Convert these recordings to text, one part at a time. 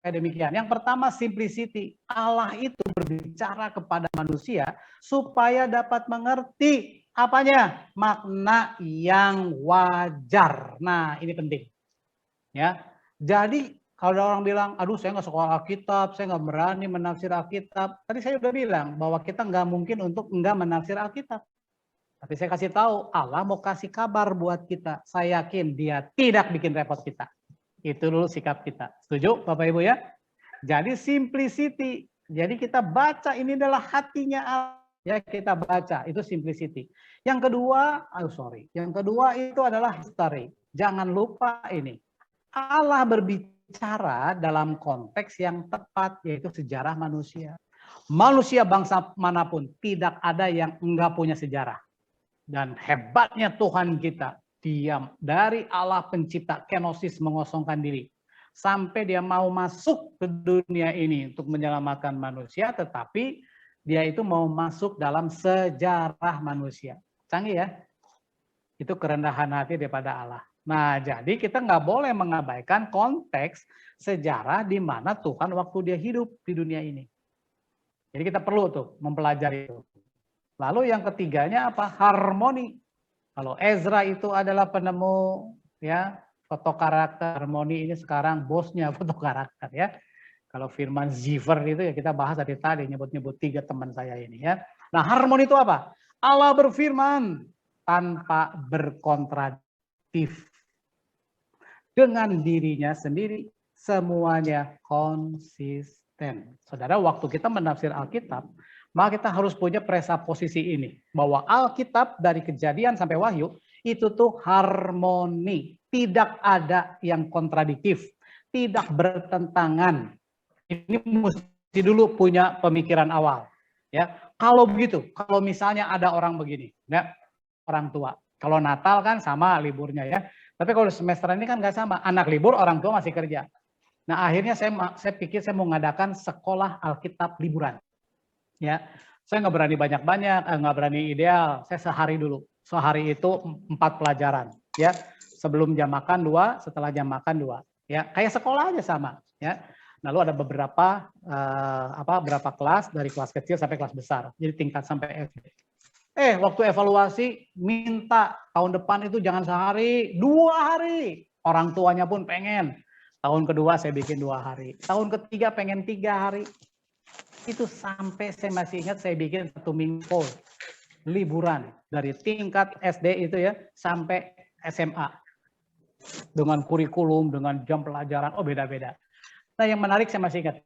Kayak demikian. Yang pertama simplicity. Allah itu berbicara kepada manusia supaya dapat mengerti apanya? Makna yang wajar. Nah, ini penting. Ya. Jadi kalau orang bilang, aduh saya nggak sekolah Alkitab, saya nggak berani menafsir Alkitab. Tadi saya udah bilang bahwa kita nggak mungkin untuk nggak menafsir Alkitab. Tapi saya kasih tahu, Allah mau kasih kabar buat kita. Saya yakin dia tidak bikin repot kita. Itu dulu sikap kita. Setuju Bapak Ibu ya? Jadi simplicity. Jadi kita baca ini adalah hatinya Allah. Ya kita baca, itu simplicity. Yang kedua, yang kedua itu adalah history. Jangan lupa ini. Allah berbicara dalam konteks yang tepat, yaitu sejarah manusia. Manusia bangsa manapun tidak ada yang enggak punya sejarah. Dan hebatnya Tuhan kita, diam dari Allah pencipta kenosis mengosongkan diri. Sampai dia mau masuk ke dunia ini untuk menyelamatkan manusia, tetapi dia itu mau masuk dalam sejarah manusia. Canggih ya? Itu kerendahan hati daripada Allah. Nah, jadi kita nggak boleh mengabaikan konteks sejarah di mana Tuhan waktu dia hidup di dunia ini. Jadi kita perlu tuh mempelajari itu. Lalu yang ketiganya apa? Harmoni. Kalau Ezra itu adalah penemu ya foto karakter, harmoni ini sekarang bosnya foto karakter ya. Kalau Firman Ziver itu ya kita bahas dari tadi nyebut-nyebut 3 teman saya ini ya. Nah, harmoni itu apa? Allah berfirman tanpa berkontradiktif. Dengan dirinya sendiri semuanya konsisten. Saudara, waktu kita menafsir Alkitab, maka kita harus punya presaposisi ini. Bahwa Alkitab dari Kejadian sampai Wahyu, itu tuh harmoni. Tidak ada yang kontradiktif. Tidak bertentangan. Ini mesti dulu punya pemikiran awal. Ya, kalau begitu, kalau misalnya ada orang begini, ya, orang tua. Kalau Natal kan sama liburnya ya. Tapi kalau semester ini kan nggak sama. Anak libur, orang tua masih kerja. Nah akhirnya saya pikir saya mau mengadakan sekolah Alkitab liburan. Ya, saya nggak berani banyak-banyak, nggak berani ideal. Saya sehari dulu. Sehari itu 4 pelajaran. Ya, sebelum jam makan 2, setelah jam makan 2. Ya, kayak sekolah aja sama. Ya. Lalu ada beberapa kelas dari kelas kecil sampai kelas besar. Jadi tingkat sampai SD. Waktu evaluasi minta tahun depan itu jangan sehari, 2 hari. Orang tuanya pun pengen. Tahun kedua saya bikin 2 hari. Tahun ketiga pengen 3 hari. Itu sampai saya masih ingat saya bikin 1 minggu liburan dari tingkat SD itu ya sampai SMA. Dengan kurikulum, dengan jam pelajaran, beda-beda. Nah, yang menarik saya masih ingat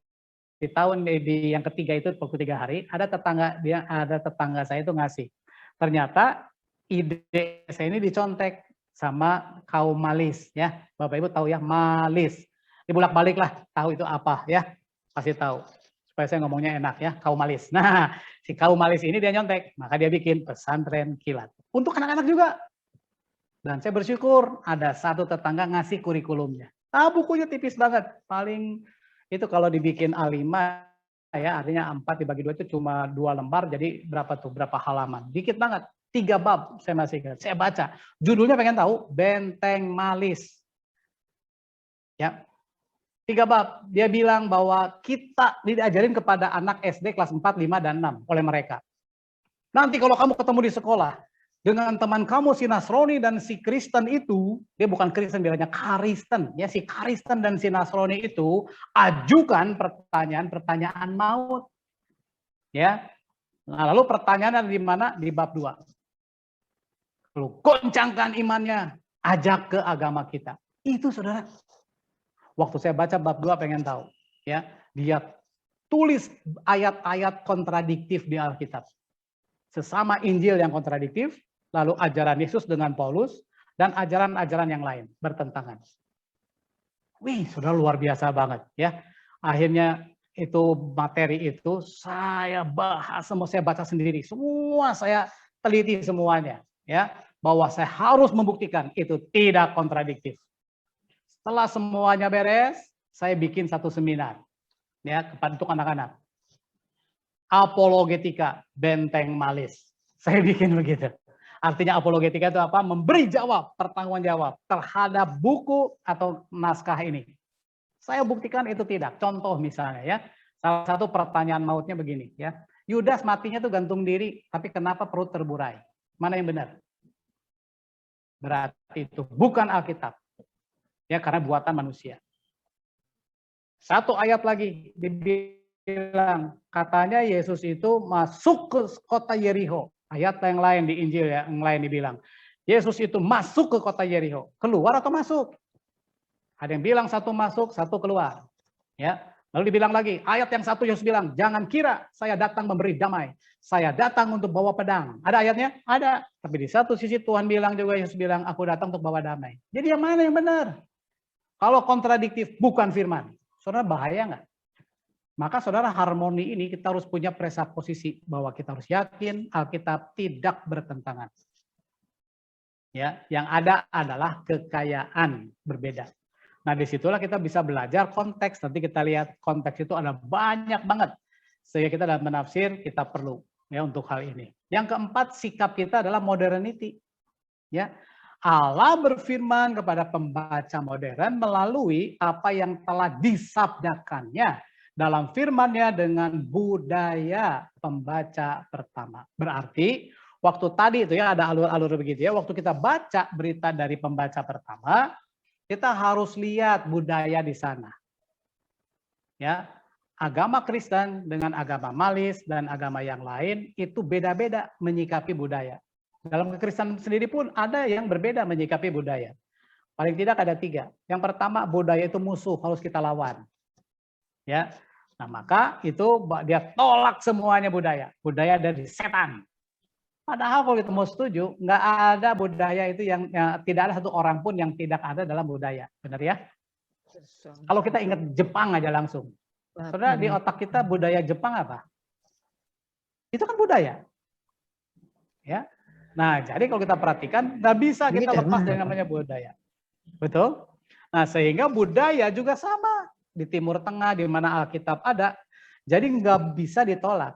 di tahun yang ketiga itu waktu 3 hari ada tetangga saya itu ngasih. Ternyata ide saya ini dicontek sama kaum malis ya. Bapak Ibu tahu ya malis. Dibulak-balik lah tahu itu apa ya. Kasih tahu supaya saya ngomongnya enak ya, kaum malis. Nah, si kaum malis ini dia nyontek, maka dia bikin pesantren kilat. Untuk anak-anak juga. Dan saya bersyukur ada satu tetangga ngasih kurikulumnya. Bukunya tipis banget. Paling itu kalau dibikin A5 ya, artinya 4 dibagi 2 itu cuma 2 lembar, jadi berapa halaman. Dikit banget. 3 bab saya masih ingat. Saya baca. Judulnya pengen tahu, Benteng Malis. Ya. 3 bab. Dia bilang bahwa kita diajarin kepada anak SD kelas 4, 5, dan 6 oleh mereka. Nanti kalau kamu ketemu di sekolah, dengan teman kamu si Nasrani dan si Kristen itu, dia bukan Kristen, bilangnya Karisten. Ya, si Karisten dan si Nasrani itu ajukan pertanyaan maut. Ya. Nah, lalu pertanyaan di mana? Di bab 2. Lalu goncangkan imannya, ajak ke agama kita. Itu Saudara. Waktu saya baca bab 2 pengen tahu, ya. Dia tulis ayat-ayat kontradiktif di Alkitab. Sesama Injil yang kontradiktif, lalu ajaran Yesus dengan Paulus, dan ajaran-ajaran yang lain bertentangan. Wih, Saudara, luar biasa banget ya. Akhirnya itu materi itu saya bahas, saya baca sendiri, semua saya teliti semuanya ya, bahwa saya harus membuktikan itu tidak kontradiktif. Setelah semuanya beres, saya bikin satu seminar ya untuk anak-anak. Apologetika Benteng Malis. Saya bikin begitu. Artinya apologetika itu apa? Memberi jawab, pertanggungan jawab terhadap buku atau naskah ini. Saya buktikan itu tidak. Contoh misalnya ya, salah satu pertanyaan mautnya begini ya. Yudas matinya tuh gantung diri, tapi kenapa perut terburai? Mana yang benar? Berarti itu bukan Alkitab. Ya, karena buatan manusia. Satu ayat lagi dibilang, katanya Yesus itu masuk ke kota Yeriho. Ayat yang lain di Injil ya, yang lain dibilang, Yesus itu masuk ke kota Yeriho. Keluar atau masuk? Ada yang bilang satu masuk, satu keluar. Ya, lalu dibilang lagi, ayat yang satu Yesus bilang, jangan kira saya datang memberi damai. Saya datang untuk bawa pedang. Ada ayatnya? Ada. Tapi di satu sisi Tuhan bilang juga, Yesus bilang, aku datang untuk bawa damai. Jadi yang mana yang benar? Kalau kontradiktif, bukan firman. Saudara bahaya nggak? Maka saudara harmoni ini kita harus punya presuposisi bahwa kita harus yakin Alkitab tidak bertentangan. Ya, yang ada adalah kekayaan berbeda. Nah, disitulah kita bisa belajar konteks. Nanti kita lihat konteks itu ada banyak banget. Sehingga kita dalam menafsir kita perlu ya untuk hal ini. Yang keempat, sikap kita adalah modernity. Ya, Allah berfirman kepada pembaca modern melalui apa yang telah disabdakannya dalam firman-Nya dengan budaya pembaca pertama. Berarti waktu tadi itu ya ada alur-alur begitu ya, waktu kita baca berita dari pembaca pertama, kita harus lihat budaya di sana. Ya, agama Kristen dengan agama Malis dan agama yang lain itu beda-beda menyikapi budaya. Dalam kekristenan sendiri pun ada yang berbeda menyikapi budaya. Paling tidak ada 3. Yang pertama, budaya itu musuh, harus kita lawan. Ya, nah maka itu dia tolak semuanya budaya. Budaya dari setan. Padahal kalau kita mau setuju, nggak ada budaya itu yang tidak ada satu orang pun yang tidak ada dalam budaya. Benar ya? Kalau kita ingat Jepang aja langsung. Saudara, di otak kita budaya Jepang apa? Itu kan budaya. Ya. Nah, jadi kalau kita perhatikan, nggak bisa kita lepas dari namanya budaya. Betul? Nah, sehingga budaya juga sama. Di Timur Tengah, di mana Alkitab ada. Jadi nggak bisa ditolak.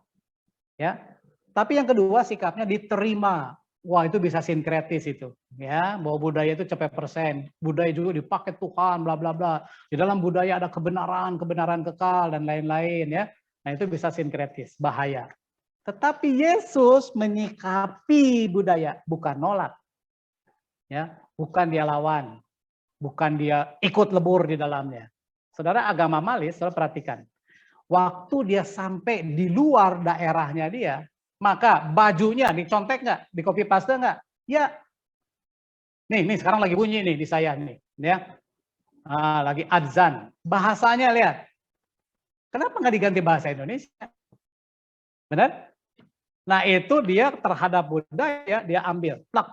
Ya. Tapi yang kedua, sikapnya diterima. Wah, itu bisa sinkretis itu. Ya, bahwa budaya itu cepet persen. Budaya juga dipakai Tuhan, bla bla bla. Di dalam budaya ada kebenaran, kebenaran kekal, dan lain-lain. Ya. Nah, itu bisa sinkretis, bahaya. Tetapi Yesus menyikapi budaya, bukan nolak. Ya, bukan dia lawan. Bukan dia ikut lebur di dalamnya. Saudara, agama Malis, saudara perhatikan. Waktu dia sampai di luar daerahnya dia, maka bajunya dicontek nggak? Di copy paste nggak? Ya. Nih sekarang lagi bunyi nih di saya nih. Ya. Lagi adzan. Bahasanya lihat. Kenapa nggak diganti bahasa Indonesia? Benar? Nah itu dia terhadap budaya dia ambil plak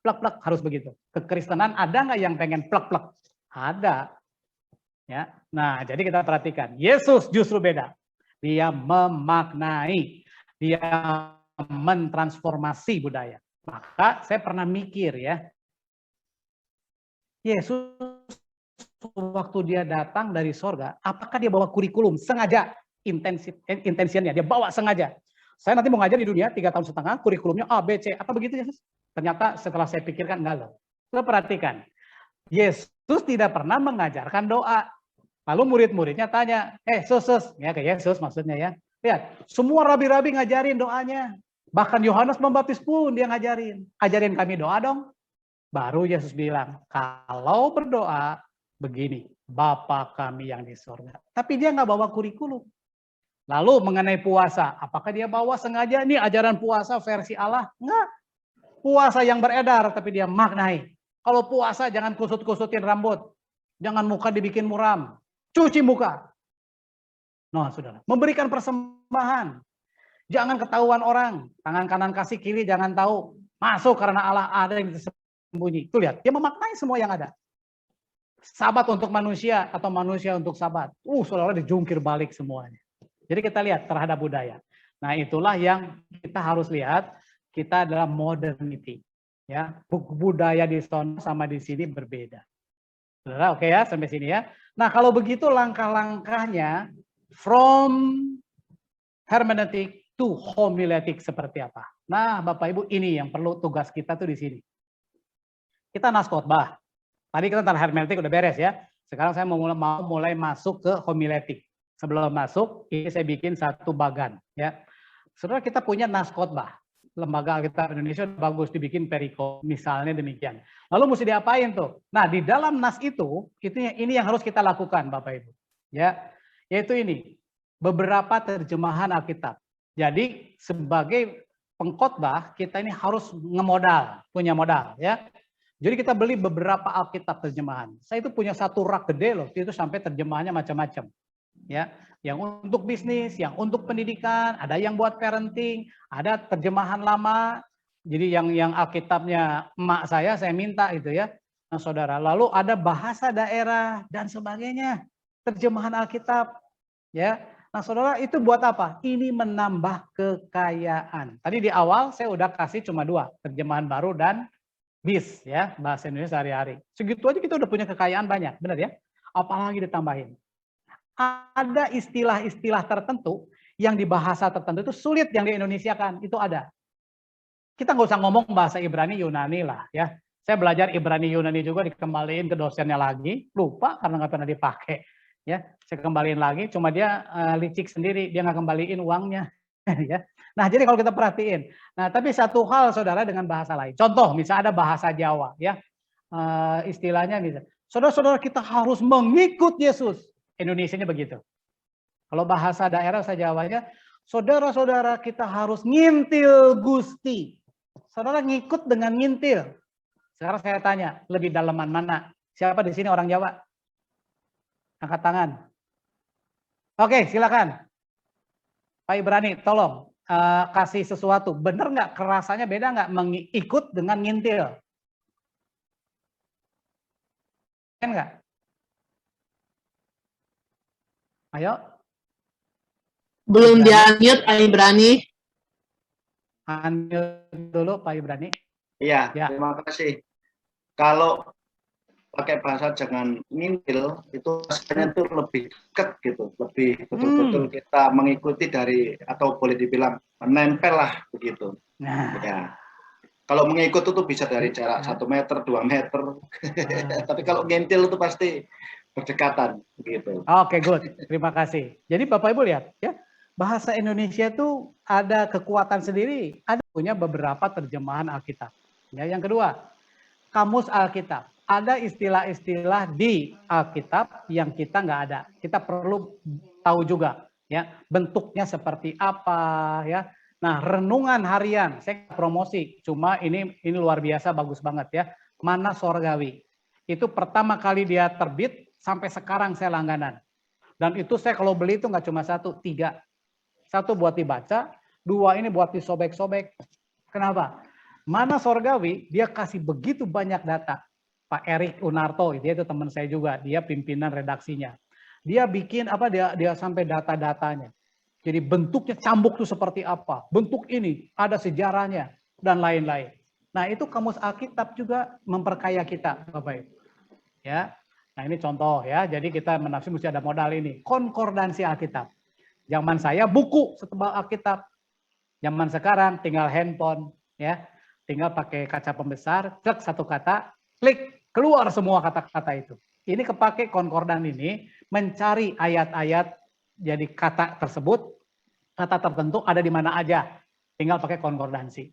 plak harus begitu. Kekristenan ada nggak yang pengen plak? Ada. Ya. Nah jadi kita perhatikan Yesus justru beda. Dia memaknai, dia mentransformasi budaya. Maka saya pernah mikir ya, Yesus waktu dia datang dari sorga, apakah dia bawa kurikulum sengaja? Intensinya dia bawa sengaja. Saya nanti mau ngajar di dunia 3,5 tahun, kurikulumnya A, B, C, apa begitu Yesus? Ternyata setelah saya pikirkan enggak loh. Lo perhatikan, Yesus tidak pernah mengajarkan doa. Lalu murid-muridnya tanya, sus, ya ke Yesus maksudnya ya. Lihat, semua rabi-rabi ngajarin doanya. Bahkan Yohanes Pembaptis pun dia ngajarin. Ajarin kami doa dong. Baru Yesus bilang, kalau berdoa begini, Bapa kami yang di surga. Tapi dia nggak bawa kurikulum. Lalu mengenai puasa, apakah dia bawa sengaja nih ajaran puasa versi Allah? Enggak. Puasa yang beredar, tapi dia maknai. Kalau puasa jangan kusut-kusutin rambut. Jangan muka dibikin muram. Cuci muka. Nah, saudara. Memberikan persembahan. Jangan ketahuan orang. Tangan kanan kasih, kiri jangan tahu. Masuk karena Allah ada yang tersembunyi. Tuh lihat, dia memaknai semua yang ada. Sabat untuk manusia atau manusia untuk sabat. Saudara dijungkir balik semuanya. Jadi kita lihat terhadap budaya. Nah, itulah yang kita harus lihat. Kita adalah modernity. Ya, budaya di sana sama di sini berbeda. Saudara, oke ya sampai sini ya. Nah, kalau begitu langkah-langkahnya from hermeneutik to homiletik seperti apa? Nah, Bapak Ibu, ini yang perlu tugas kita tuh di sini. Kita nas khotbah. Tadi kita tentang hermeneutik udah beres ya. Sekarang saya mau mulai masuk ke homiletik. Sebelum masuk, ini saya bikin satu bagan. Ya, saudara, kita punya nas khotbah. Lembaga Alkitab Indonesia bagus dibikin perikop, misalnya demikian. Lalu mesti diapain tuh? Nah, di dalam nas itu ini yang harus kita lakukan, Bapak Ibu. Ya, yaitu ini beberapa terjemahan Alkitab. Jadi sebagai pengkhotbah kita ini harus ngemodal, punya modal, ya. Jadi kita beli beberapa Alkitab terjemahan. Saya itu punya satu rak gede loh, itu sampai terjemahannya macam-macam. Ya, yang untuk bisnis, yang untuk pendidikan, ada yang buat parenting, ada terjemahan lama. Jadi yang Alkitabnya emak saya minta itu ya. Nah, saudara, lalu ada bahasa daerah dan sebagainya. Terjemahan Alkitab, ya. Nah, saudara, itu buat apa? Ini menambah kekayaan. Tadi di awal saya udah kasih cuma 2, terjemahan baru dan BIS, ya, bahasa Indonesia sehari-hari. Segitu aja kita udah punya kekayaan banyak, benar ya? Apalagi ditambahin. Ada istilah-istilah tertentu yang di bahasa tertentu itu sulit yang di Indonesiakan, itu ada. Kita nggak usah ngomong bahasa Ibrani Yunani lah, ya. Saya belajar Ibrani Yunani juga dikembaliin ke dosennya lagi, lupa karena nggak pernah dipakai. Ya, saya kembaliin lagi, cuma dia licik sendiri, dia nggak kembaliin uangnya. Ya. Nah, jadi kalau kita perhatiin, nah tapi satu hal saudara dengan bahasa lain. Contoh, misalnya ada bahasa Jawa, ya, istilahnya bisa. Saudara-saudara kita harus mengikut Yesus. Indonesianya begitu. Kalau bahasa daerah saya Jawanya, saudara-saudara kita harus ngintil Gusti. Saudara ngikut dengan ngintil. Sekarang saya tanya, lebih dalaman mana? Siapa di sini orang Jawa? Angkat tangan. Oke, silakan. Pak Ibrani, tolong kasih sesuatu. Bener nggak? Kerasanya beda nggak mengikut dengan ngintil? Nggak? Ayo. Belum di-unmute Pak Ibrani. Unmute dulu Pak Ibrani. Iya, ya. Terima kasih. Kalau pakai bahasa jangan ngintil, itu rasanya tuh lebih dekat gitu, lebih betul-betul kita mengikuti dari, atau boleh dibilang menempel lah begitu. Nah. Ya. Kalau mengikut itu bisa dari jarak 1 meter, 2 meter. Tapi kalau ngintil itu pasti berdekatan gitu. Oke, good. Terima kasih. Jadi Bapak Ibu lihat ya, bahasa Indonesia itu ada kekuatan sendiri, ada punya beberapa terjemahan Alkitab. Ya, yang kedua, kamus Alkitab. Ada istilah-istilah di Alkitab yang kita nggak ada. Kita perlu tahu juga, ya, bentuknya seperti apa, ya. Nah, renungan harian, saya promosi, cuma ini luar biasa, bagus banget ya. Mana Sorgawi. Itu pertama kali dia terbit, sampai sekarang saya langganan. Dan itu saya kalau beli itu nggak cuma 1, 3. 1 buat dibaca, 2 ini buat disobek-sobek. Kenapa? Mana Sorgawi, dia kasih begitu banyak data. Pak Erik Unarto, dia itu teman saya juga, dia pimpinan redaksinya. Dia bikin apa? Dia sampai data-datanya. Jadi bentuknya cambuk itu seperti apa? Bentuk ini ada sejarahnya dan lain-lain. Nah, itu kamus Alkitab juga memperkaya kita, Bapak Ibu. Ya. Nah, ini contoh ya. Jadi kita menafsir mesti ada modal ini. Konkordansi Alkitab. Zaman saya buku setebal Alkitab. Zaman sekarang tinggal handphone, ya. Tinggal pakai kaca pembesar, klik satu kata, klik, keluar semua kata-kata itu. Ini kepake konkordan ini mencari ayat-ayat, jadi kata tersebut, kata tertentu ada di mana aja. Tinggal pakai konkordansi.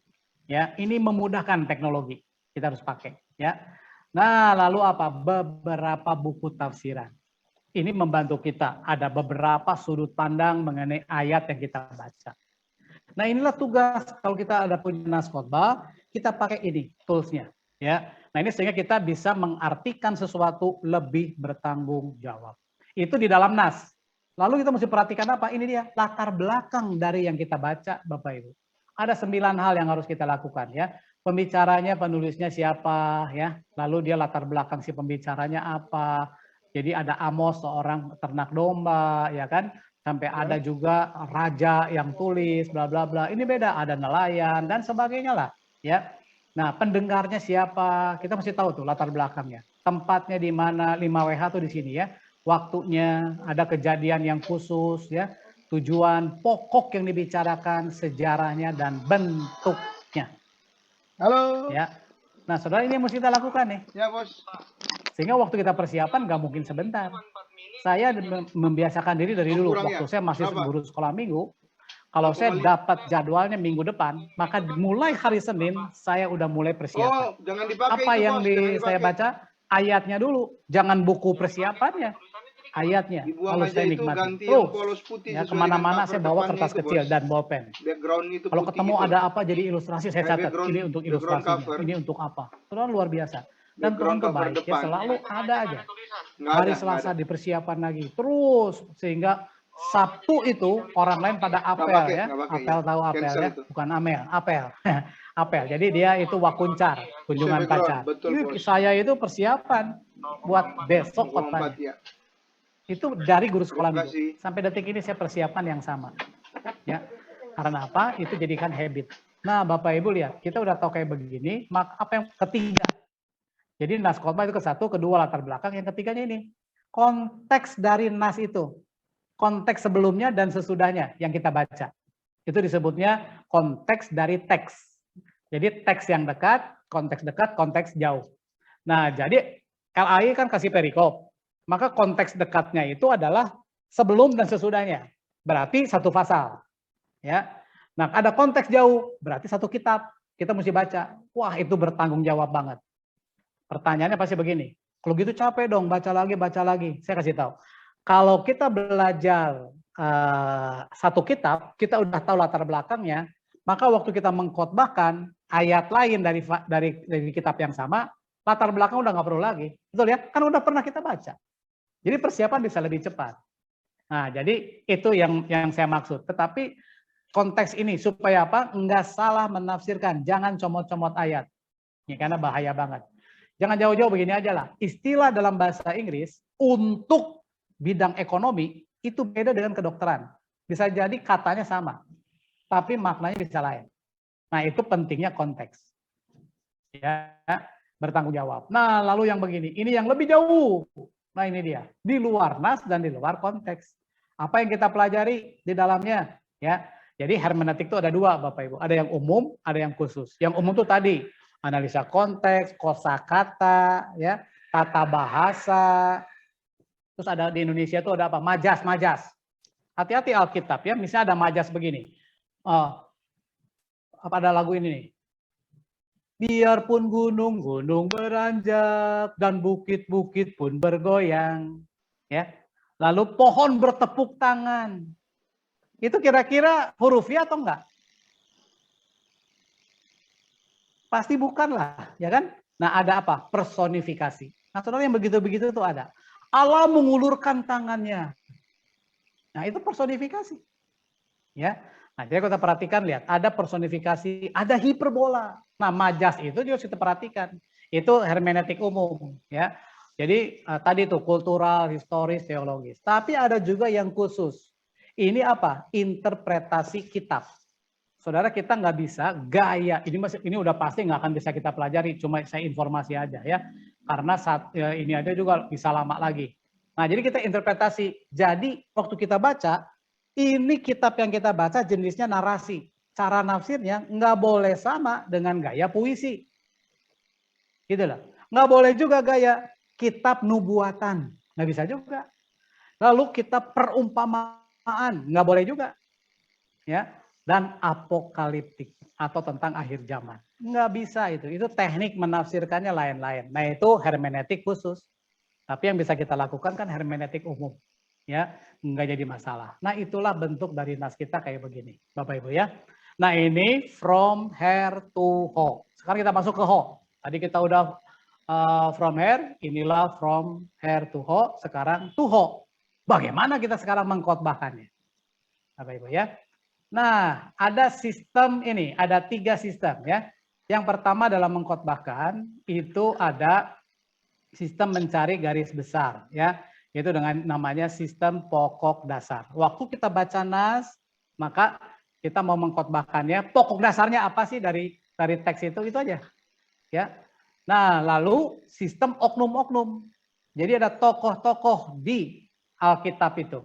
Ya, ini memudahkan teknologi. Kita harus pakai, ya. Nah, lalu apa? Beberapa buku tafsiran. Ini membantu kita. Ada beberapa sudut pandang mengenai ayat yang kita baca. Nah, inilah tugas kalau kita ada punya nas khotbah, kita pakai ini toolsnya, ya. Nah, ini sehingga kita bisa mengartikan sesuatu lebih bertanggung jawab. Itu di dalam nas. Lalu kita mesti perhatikan apa? Ini dia latar belakang dari yang kita baca, Bapak Ibu. Ada 9 hal yang harus kita lakukan, ya. Pembicaranya, penulisnya siapa, ya. Lalu dia latar belakang si pembicaranya apa. Jadi ada Amos, seorang ternak domba, ya kan. Sampai ada juga raja yang tulis, bla bla bla. Ini beda, ada nelayan dan sebagainya lah, ya. Nah, pendengarnya siapa? Kita mesti tahu tuh latar belakangnya. Tempatnya di mana? 5WH tuh di sini ya. Waktunya, ada kejadian yang khusus ya. Tujuan pokok yang dibicarakan, sejarahnya dan bentuknya. Halo. Ya. Nah, saudara, ini yang mesti kita lakukan nih. Ya, Bos. Sehingga waktu kita persiapan nggak mungkin sebentar. Saya membiasakan diri dari dulu. Waktu saya masih guru sekolah minggu, kalau saya dapat jadwalnya minggu depan, maka mulai hari Senin saya udah mulai persiapan. Jangan dipakai apa itu, yang Bos, jangan saya baca? Ayatnya dulu, jangan buku persiapannya. Ayatnya, dibuang lalu aja saya itu, nikmati. ganti yang Terus, polos putih ya sesuai kemana-mana dengan saya cover bawa depannya kertas itu, kecil Bos. dan bolpen. Background itu Kalau putih ketemu itu. ada apa jadi ilustrasi, saya Kayak catat. Ini untuk background ilustrasinya, cover. ini untuk apa. Itu kan luar biasa. Dan Tuhan Background tuh cover baik, ya depan. selalu ada aja. Nggak Hari ada, Selasa nggak ada. dipersiapan lagi, terus sehingga Sabtu itu orang lain pada apel pakai, ya, nggak pakai, apel ya. tahu apel Cancel ya, itu. bukan amel, apel, apel. Jadi dia itu wakuncar, kunjungan Background, pacar. betul, Ini Bos. saya itu persiapan buat besok 24 khotbahnya. ya. Itu dari guru sekolah Terima minggu. kasih. Sampai detik ini saya persiapan yang sama. Ya, karena apa? Itu jadikan habit. Nah, Bapak Ibu lihat, kita udah tahu kayak begini, maka apa yang ketiga? Jadi nas khotbah itu ke satu, kedua latar belakang, yang ketiganya ini konteks dari nas itu, konteks sebelumnya dan sesudahnya yang kita baca. Itu disebutnya konteks dari teks. Jadi teks yang dekat, konteks jauh. Nah, jadi LAI kan kasih perikop, maka konteks dekatnya itu adalah sebelum dan sesudahnya. Berarti satu pasal. Ya. Nah, ada konteks jauh, berarti satu kitab. Kita mesti baca. Wah, itu bertanggung jawab banget. Pertanyaannya pasti begini, kalau gitu capek dong, baca lagi. Saya kasih tahu. Kalau kita belajar satu kitab, kita udah tahu latar belakangnya, maka waktu kita mengkhotbahkan ayat lain dari kitab yang sama, latar belakang udah nggak perlu lagi. Betul ya? Kan udah pernah kita baca. Jadi persiapan bisa lebih cepat. Nah, jadi itu yang saya maksud. Tetapi konteks ini supaya apa? Nggak salah menafsirkan. Jangan comot-comot ayat. Ya, karena bahaya banget. Jangan jauh-jauh begini aja lah. Istilah dalam bahasa Inggris untuk bidang ekonomi itu beda dengan kedokteran. Bisa jadi katanya sama, tapi maknanya bisa lain. Nah, itu pentingnya konteks. Ya, bertanggung jawab. Nah, lalu yang begini, ini yang lebih jauh. Nah, ini dia. Di luar nas dan di luar konteks. Apa yang kita pelajari di dalamnya? Ya. Jadi hermeneutik itu ada dua, Bapak Ibu. Ada yang umum, ada yang khusus. Yang umum itu tadi analisa konteks, kosakata, ya, tata bahasa. Terus ada di Indonesia itu ada apa? Majas. Hati-hati Alkitab ya. Misalnya ada majas begini. Apa ada lagu ini nih? Biarpun gunung-gunung beranjak dan bukit-bukit pun bergoyang, ya. Lalu pohon bertepuk tangan. Itu kira-kira hurufiah atau enggak? Pasti bukan lah, ya kan? Nah, ada apa? Personifikasi. Nah, saudara yang begitu-begitu itu ada. Allah mengulurkan tangannya. Nah, itu personifikasi. Ya. Nah, jadi kita perhatikan, lihat, ada personifikasi, ada hiperbola. Nah, majas itu juga kita perhatikan. Itu hermeneutik umum, ya. Jadi tadi itu kultural, historis, teologis. Tapi ada juga yang khusus. Ini apa? Interpretasi kitab. Saudara, kita nggak bisa gaya, ini udah pasti nggak akan bisa kita pelajari, cuma saya informasi aja ya, karena ini aja juga bisa lama lagi. Nah, jadi kita interpretasi. Jadi waktu kita baca, ini kitab yang kita baca jenisnya narasi. Cara nafsirnya nggak boleh sama dengan gaya puisi. Gitu loh. Nggak boleh juga gaya kitab nubuatan. Nggak bisa juga. Lalu kitab perumpamaan. Nggak boleh juga. Ya. Dan apokaliptik atau tentang akhir zaman. Nggak bisa itu. Itu teknik menafsirkannya lain-lain. Nah, itu hermeneutik khusus. Tapi yang bisa kita lakukan kan hermeneutik umum. Ya, nggak jadi masalah. Nah, itulah bentuk dari nas kita kayak begini. Bapak Ibu ya. Nah, ini from here to ho. Sekarang kita masuk ke ho. Tadi kita udah from here, inilah from here to ho, sekarang to ho. Bagaimana kita sekarang mengkhotbahkannya? Bapak Ibu ya. Nah, ada sistem ini, ada 3 sistem ya. Yang pertama dalam mengkhotbahkan itu ada sistem mencari garis besar ya, yaitu dengan namanya sistem pokok dasar. Waktu kita baca nas, maka kita mau mengkhotbahkannya, pokok dasarnya apa sih dari teks itu aja. Ya. Nah, lalu sistem oknum-oknum. Jadi ada tokoh-tokoh di Alkitab itu.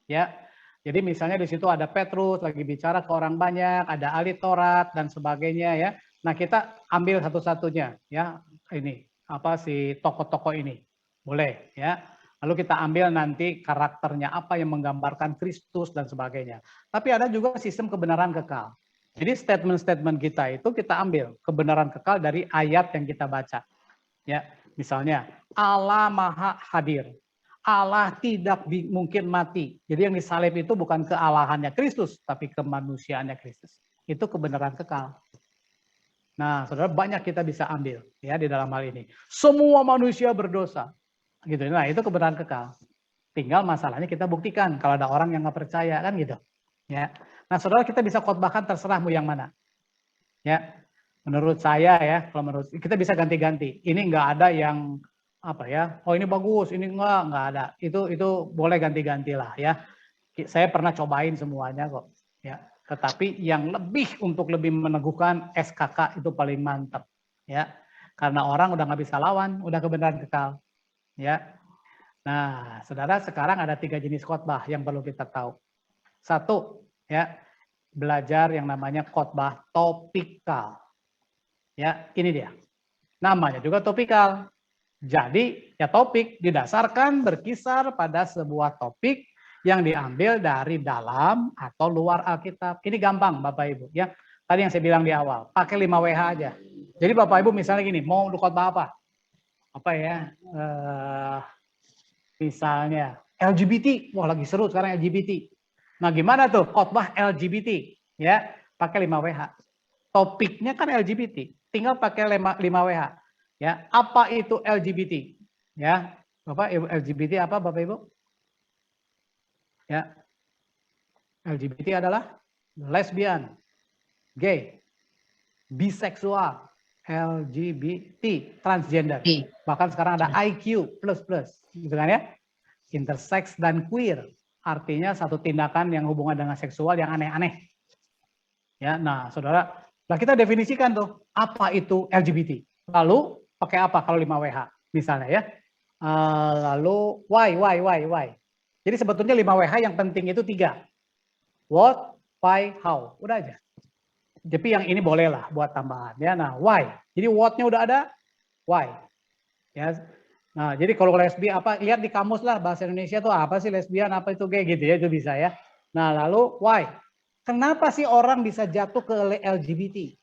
Ya. Jadi misalnya di situ ada Petrus lagi bicara ke orang banyak, ada ahli Taurat dan sebagainya ya. Nah, kita ambil satu-satunya ya. Ini si tokoh-tokoh ini. Boleh ya. Lalu kita ambil nanti karakternya apa yang menggambarkan Kristus dan sebagainya. Tapi ada juga sistem kebenaran kekal. Jadi statement-statement kita itu kita ambil kebenaran kekal dari ayat yang kita baca. Ya, misalnya Allah Maha Hadir. Allah tidak mungkin mati. Jadi yang disalib itu bukan kealahannya Kristus, tapi kemanusiaannya Kristus. Itu kebenaran kekal. Nah, saudara, banyak kita bisa ambil ya di dalam hal ini. Semua manusia berdosa. Gitu. Nah, itu kebenaran kekal. Tinggal masalahnya kita buktikan kalau ada orang yang nggak percaya kan gitu. Ya. Nah, saudara, kita bisa khotbahkan terserah mau yang mana. Ya. Menurut saya ya, kalau menurut kita bisa ganti-ganti. Ini nggak ada yang apa ya? Oh, ini bagus, ini nggak ada. Itu boleh ganti-ganti lah ya. Saya pernah cobain semuanya kok. Ya. Tetapi yang untuk lebih meneguhkan SKK itu paling mantap, ya. Karena orang udah nggak bisa lawan, udah kebenaran kekal, ya. Nah, saudara, sekarang ada 3 jenis khotbah yang perlu kita tahu. Satu, ya, belajar yang namanya khotbah topikal, ya. Ini dia, namanya juga topikal. Jadi, ya topik didasarkan berkisar pada sebuah topik yang diambil dari dalam atau luar Alkitab. Ini gampang Bapak Ibu ya. Tadi yang saya bilang di awal, pakai 5WH aja. Jadi Bapak Ibu misalnya gini, mau khotbah apa? Apa ya? Misalnya LGBT. Wah, lagi seru sekarang LGBT. Nah, gimana tuh khotbah LGBT? Ya, pakai 5WH. Topiknya kan LGBT. Tinggal pakai 5WH. Ya, apa itu LGBT? Ya, Bapak Ibu, LGBT apa Bapak Ibu? Ya, LGBT adalah lesbian, gay, biseksual, LGBT, transgender. Bahkan sekarang ada IQ++, gitu kan ya? Intersex dan queer, artinya satu tindakan yang hubungan dengan seksual yang aneh-aneh. Ya, nah saudara, kita definisikan tuh apa itu LGBT. Lalu pakai apa kalau 5WH misalnya ya? Lalu why. Jadi sebetulnya 5WH yang penting itu 3. What, why, how. Udah aja. Tapi yang ini boleh lah buat tambahan ya. Nah, why. Jadi what-nya udah ada, why. Ya. Nah, jadi kalau lesbian apa, lihat di kamus lah bahasa Indonesia tuh apa sih lesbian, apa itu gay gitu ya, itu bisa ya. Nah, lalu why. Kenapa sih orang bisa jatuh ke LGBT?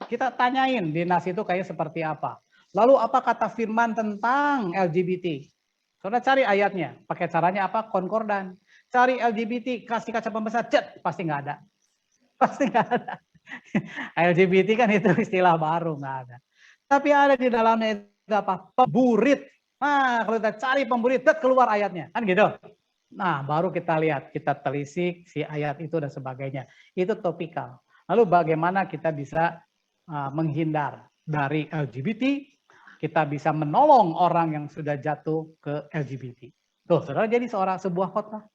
Kita tanyain di nas itu kayak seperti apa. Lalu apa kata firman tentang LGBT? Saudara cari ayatnya, pakai caranya apa? Konkordan. Cari LGBT, kasih kaca pembesar, cet, pasti nggak ada. Pasti nggak ada. LGBT kan itu istilah baru, nggak ada. Tapi ada di dalamnya itu apa? Pemburit. Nah, kalau kita cari pemburit, keluar ayatnya, kan gitu. Nah, baru kita lihat, kita telisik si ayat itu dan sebagainya. Itu topikal. Lalu bagaimana kita bisa menghindar dari LGBT, kita bisa menolong orang yang sudah jatuh ke LGBT. Tuh, saudara, jadi sebuah khotbah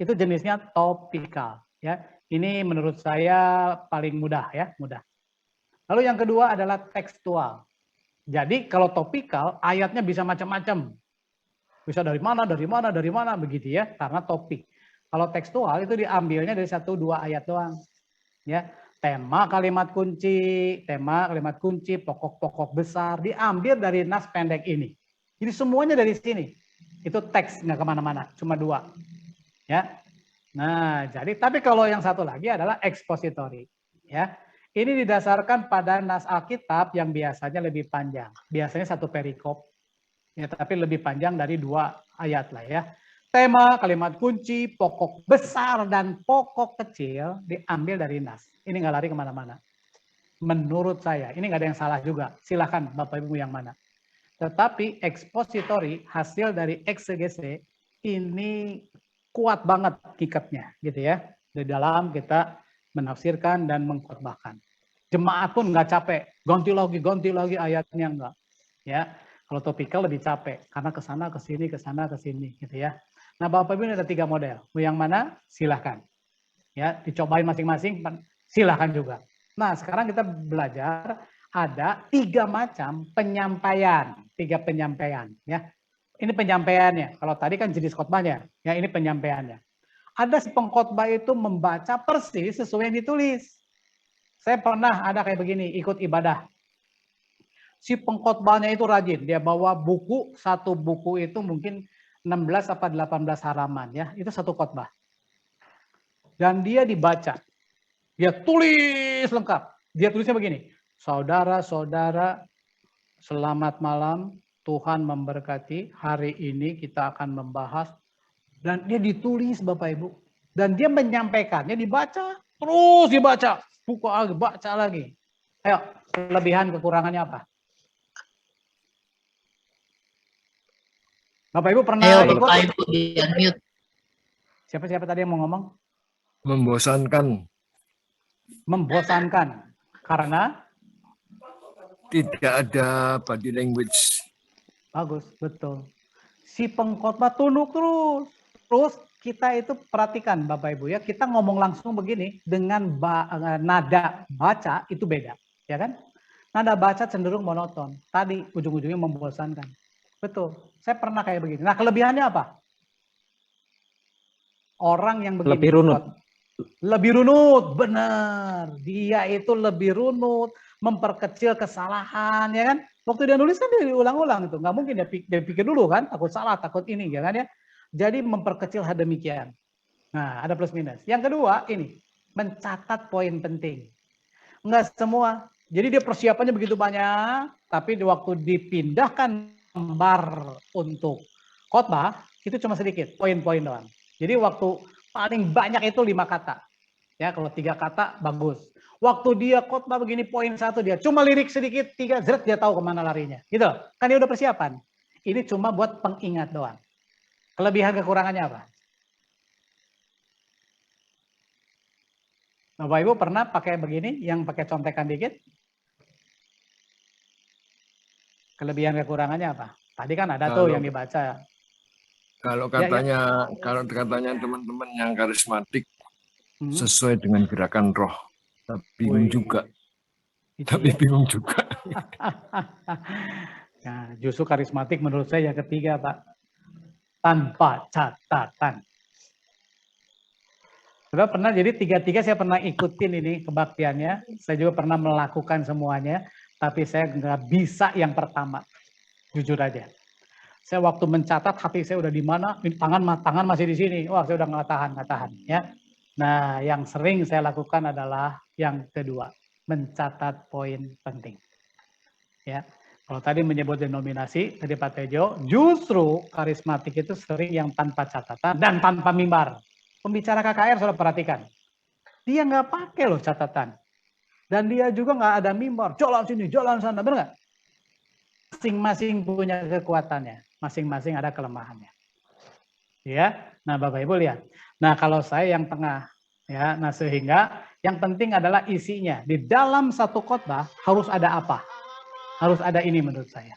itu jenisnya topikal. Ya, ini menurut saya paling mudah ya, mudah. Lalu yang kedua adalah tekstual. Jadi kalau topikal, ayatnya bisa macam-macam. Bisa dari mana begitu ya, karena topik. Kalau tekstual itu diambilnya dari 1-2 ayat doang. Ya, tema kalimat kunci, pokok-pokok besar diambil dari nas pendek ini. Jadi semuanya dari sini. Itu teks, nggak kemana-mana, cuma 2. Ya. Nah, jadi tapi kalau yang satu lagi adalah expository. Ya, ini didasarkan pada nas Alkitab yang biasanya lebih panjang. Biasanya 1 perikop. Ya, tapi lebih panjang dari 2 ayat lah ya. Tema, kalimat kunci, pokok besar dan pokok kecil diambil dari nas. Ini nggak lari kemana-mana. Menurut saya, ini nggak ada yang salah juga. Silakan Bapak Ibu yang mana. Tetapi expository, hasil dari eksegese, ini kuat banget kikatnya, gitu ya. Di dalam kita menafsirkan dan mengkhotbahkan. Jemaat pun nggak capek, ganti lagi ayatnya enggak. Ya, kalau topikal lebih capek karena kesana kesini, gitu ya. Nah, Bapak Ibu ini ada 3 model. Mau yang mana? Silahkan. Ya, dicobain masing-masing, silahkan juga. Nah, sekarang kita belajar ada 3 macam penyampaian, 3 penyampaian. Ya, ini penyampaiannya. Kalau tadi kan jenis khotbahnya, ya ini penyampaiannya. Ada si pengkhotbah itu membaca persis sesuai yang ditulis. Saya pernah ada kayak begini, ikut ibadah. Si pengkhotbahnya itu rajin, dia bawa buku, satu buku itu mungkin 16 apa 18 halaman ya, itu satu khotbah. Dan dia dibaca, dia tulis lengkap. Dia tulisnya begini, saudara-saudara selamat malam, Tuhan memberkati, hari ini kita akan membahas, dan dia ditulis Bapak Ibu. Dan dia menyampaikannya dibaca, terus dibaca, buka lagi, baca lagi. Ayo, kelebihan kekurangannya apa? Bapak Ibu pernah Ayo, ikut? Bapak Ibu di unmute. Siapa tadi yang mau ngomong? Membosankan. Membosankan. Karena? Tidak ada body language. Bagus, betul. Si pengkhotbah tunduk terus. Terus kita itu perhatikan Bapak Ibu ya, kita ngomong langsung begini dengan nada baca itu beda, ya kan? Nada baca cenderung monoton. Tadi ujung-ujungnya membosankan. Betul. Saya pernah kayak begini. Nah, kelebihannya apa? Orang yang begini. Lebih runut. Lebih runut, benar. Dia itu lebih runut, memperkecil kesalahan, ya kan? Waktu dia nulis kan dia diulang-ulang itu, nggak mungkin dia pikir dulu kan, takut salah, takut ini, ya kan ya? Jadi memperkecil hal demikian. Nah, ada plus minus. Yang kedua ini, mencatat poin penting. Enggak semua. Jadi dia persiapannya begitu banyak, tapi di waktu dipindahkan gambar untuk khotbah itu cuma sedikit, poin-poin doang. Jadi waktu paling banyak itu 5 kata. Ya, kalau 3 kata bagus. Waktu dia khotbah begini poin 1 dia cuma lirik sedikit 3 zret dia tahu kemana larinya. Gitu. Kan dia udah persiapan. Ini cuma buat pengingat doang. Kelebihan kekurangannya apa? Bapak Ibu pernah pakai begini yang pakai contekan dikit? Kelebihan kekurangannya apa? Tadi kan ada tuh yang dibaca. Kalau katanya teman-teman yang karismatik sesuai dengan gerakan roh, tapi bingung juga. Bingung juga. Nah, justru karismatik menurut saya yang ketiga, Pak. Tanpa catatan. Sudah pernah, jadi tiga-tiga saya pernah ikutin ini kebaktiannya. Saya juga pernah melakukan semuanya, tapi saya nggak bisa yang pertama. Jujur aja. Saya waktu mencatat hati saya udah di mana, tangan masih di sini. Wah, saya udah nggak tahan ya. Nah, yang sering saya lakukan adalah yang kedua, mencatat poin penting. Ya. Kalau tadi menyebut denominasi, tadi Pak Tejo, justru karismatik itu sering yang tanpa catatan dan tanpa mimbar. Pembicara KKR sudah perhatikan. Dia nggak pakai loh catatan. Dan dia juga nggak ada mimbar. Jalan sini, jalan sana, benar nggak? Masing-masing punya kekuatannya. Masing-masing ada kelemahannya. Ya, nah Bapak Ibu lihat. Nah kalau saya yang tengah, ya, nah sehingga yang penting adalah isinya. Di dalam satu khotbah harus ada apa? Harus ada ini menurut saya.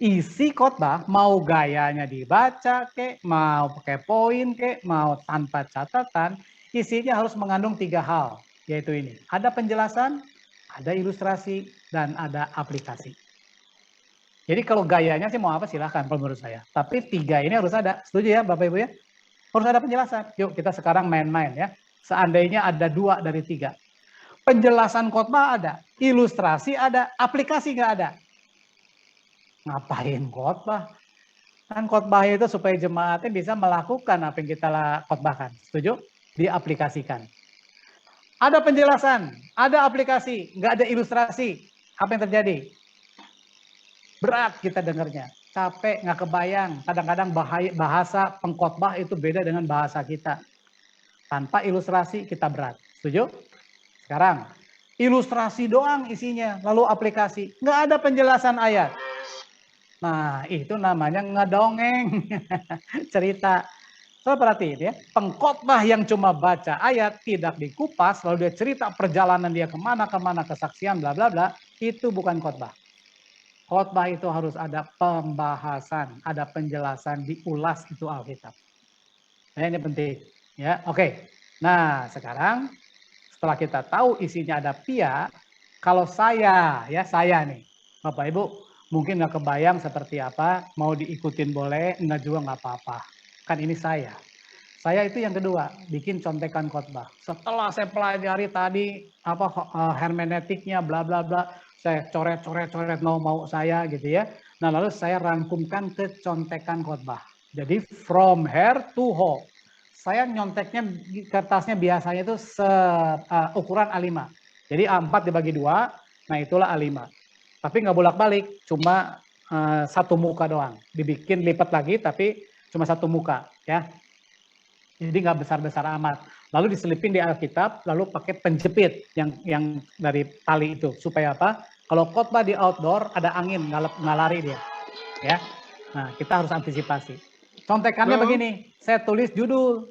Isi khotbah mau gayanya dibaca kek, mau pakai poin kek, mau tanpa catatan, isinya harus mengandung 3 hal, yaitu ini. Ada penjelasan, ada ilustrasi, dan ada aplikasi. Jadi kalau gayanya sih mau apa silahkan kalau menurut saya. Tapi 3 ini harus ada. Setuju ya Bapak Ibu ya? Harus ada penjelasan. Yuk kita sekarang main-main ya. Seandainya ada 2 dari 3. Penjelasan khotbah ada, ilustrasi ada, aplikasi nggak ada. Ngapain khotbah? Kan khotbah itu supaya jemaatnya bisa melakukan apa yang kita khotbahkan. Setuju? Diaplikasikan. Ada penjelasan, ada aplikasi, nggak ada ilustrasi. Apa yang terjadi? Berat kita dengarnya, capek, nggak kebayang. Kadang-kadang bahasa pengkhotbah itu beda dengan bahasa kita. Tanpa ilustrasi kita berat. Setuju? Sekarang, ilustrasi doang isinya, lalu aplikasi. Nggak ada penjelasan ayat. Nah, itu namanya ngedongeng. Cerita. So, perhatiin ya, pengkhotbah yang cuma baca ayat, tidak dikupas, lalu dia cerita perjalanan dia kemana, kesaksian, bla bla bla, itu bukan khotbah. Khotbah itu harus ada pembahasan, ada penjelasan, diulas itu Alkitab. Nah, ini penting. Ya, oke. Nah, sekarang setelah kita tahu isinya ada pia, kalau saya nih, Bapak Ibu, mungkin nggak kebayang seperti apa, mau diikutin boleh, enggak juga nggak apa-apa. Kan ini saya. Saya itu yang kedua, bikin contekan khotbah. Setelah saya pelajari tadi hermeneutiknya, bla bla bla, saya coret mau saya gitu ya. Nah, lalu saya rangkumkan ke contekan khotbah. Jadi from here to home. Saya nyonteknya kertasnya biasanya itu ukuran A5. Jadi A4 dibagi 2, nah itulah A5. Tapi nggak bolak-balik, cuma satu muka doang. Dibikin lipat lagi, tapi cuma satu muka, ya. Jadi nggak besar-besar amat. Lalu diselipin di Alkitab, lalu pakai penjepit yang dari tali itu. Supaya apa? Kalau khotbah di outdoor, ada angin, nggak lari dia. Ya. Nah, kita harus antisipasi. Contekannya begini, saya tulis judul.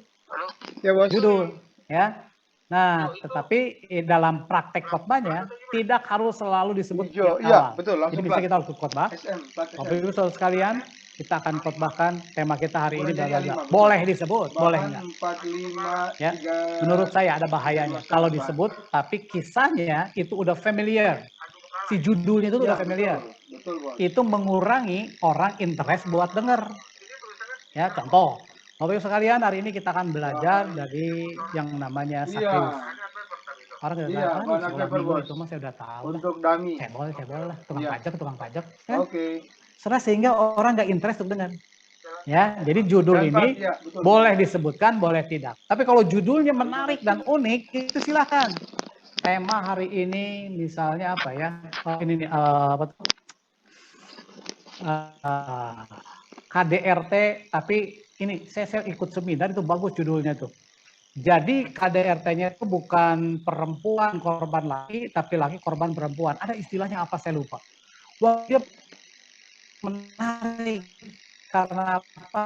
Ya, Bos. Judul, ya. Nah, tetapi dalam praktek khotbahnya tidak harus selalu disebut Hijau. awal. Iya, betul. Jadi Langsung bisa kita harus khotbah. Bapak Ibu saudara sekalian, kita akan khotbahkan tema kita hari ini bla. Boleh disebut, boleh enggak? 45, Ya. Menurut saya ada bahayanya kalau disebut, tapi kisahnya itu udah familiar. Si judulnya itu udah familiar. Betul, Bos. Itu mengurangi orang interest buat denger. Ya, contoh. Bapak Ibu sekalian, hari ini kita akan belajar dari yang namanya Sakeus. Orang udah Iya, tahu, Banak sekolah Paper, minggu Bos. itu mah saya udah tahu. Untuk dummy. Cebol lah, tukang Iya. pajak. Kan? Oke. Sehingga orang nggak interest untuk dengar. Ya, jadi judul Dan, ini Pak, ya, betul. boleh disebutkan, boleh tidak. Tapi kalau judulnya menarik dan unik, itu silahkan. Tema hari ini misalnya apa ya? Ini nih, apa tuh? KDRT, tapi ini saya ikut seminar itu bagus judulnya tuh. Jadi KDRT-nya itu bukan perempuan korban laki, tapi laki korban perempuan. Ada istilahnya apa saya lupa. Wah, dia menarik karena apa?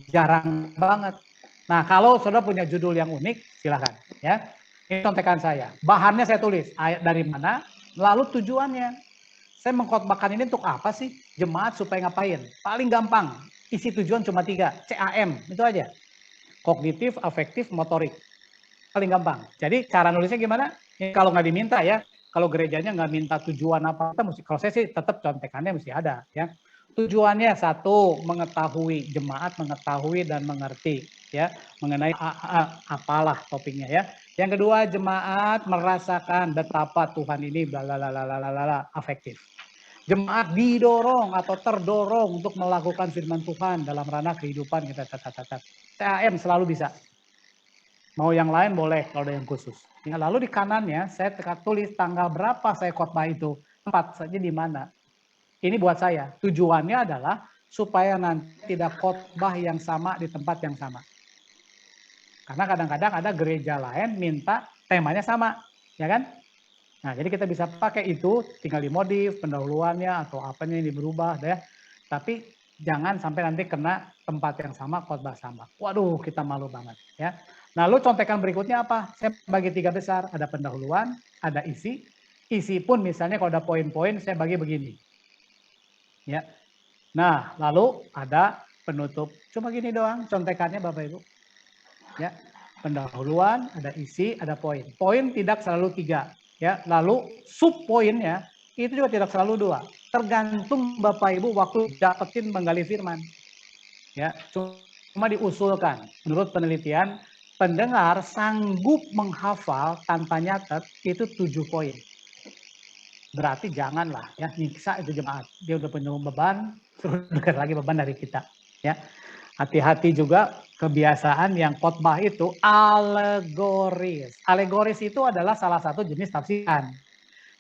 Jarang banget. Nah, kalau saudara punya judul yang unik, silakan ya. Ini contekan saya. Bahannya saya tulis, ayat dari mana, lalu tujuannya. Saya mengkhotbahkan ini untuk apa sih? Jemaat supaya ngapain? Paling gampang, isi tujuan cuma 3, CAM, itu aja. Kognitif, afektif, motorik. Paling gampang. Jadi cara nulisnya gimana? Ini kalau nggak diminta ya, kalau gerejanya nggak minta tujuan apa, kalau saya sih tetap contekannya mesti ada ya. Tujuannya satu, mengetahui, jemaat mengetahui dan mengerti ya mengenai apalah topiknya ya. Yang kedua, jemaat merasakan betapa Tuhan ini afektif. Jemaat didorong atau terdorong untuk melakukan firman Tuhan dalam ranah kehidupan kita. TAM selalu bisa. Mau yang lain boleh kalau ada yang khusus. Ya, lalu di kanannya saya tulis tanggal berapa saya khotbah itu, tempat saja di mana. Ini buat saya. Tujuannya adalah supaya nanti tidak khotbah yang sama di tempat yang sama. Karena kadang-kadang ada gereja lain minta temanya sama, ya kan? Nah, jadi kita bisa pakai itu, tinggal dimodif pendahuluannya atau apanya ini berubah deh. Tapi jangan sampai nanti kena tempat yang sama, khotbah sama. Waduh, kita malu banget ya. Nah, lalu contekan berikutnya apa? Saya bagi 3 besar, ada pendahuluan, ada isi. Isi pun misalnya kalau ada poin-poin saya bagi begini. Ya. Nah, lalu ada penutup. Cuma gini doang contekannya Bapak Ibu. Ya. Pendahuluan, ada isi, ada poin. Poin tidak selalu 3. Ya, lalu sub poinnya itu juga tidak selalu 2. Tergantung Bapak Ibu waktu dapetin menggali firman. Ya, cuma diusulkan menurut penelitian pendengar sanggup menghafal tanpa nyatet itu 7 poin. Berarti janganlah ya nyiksa itu jemaat. Dia udah punya beban, suruh dengar lagi beban dari kita. Ya, hati-hati juga kebiasaan yang khotbah itu alegoris. Alegoris itu adalah salah satu jenis tafsiran.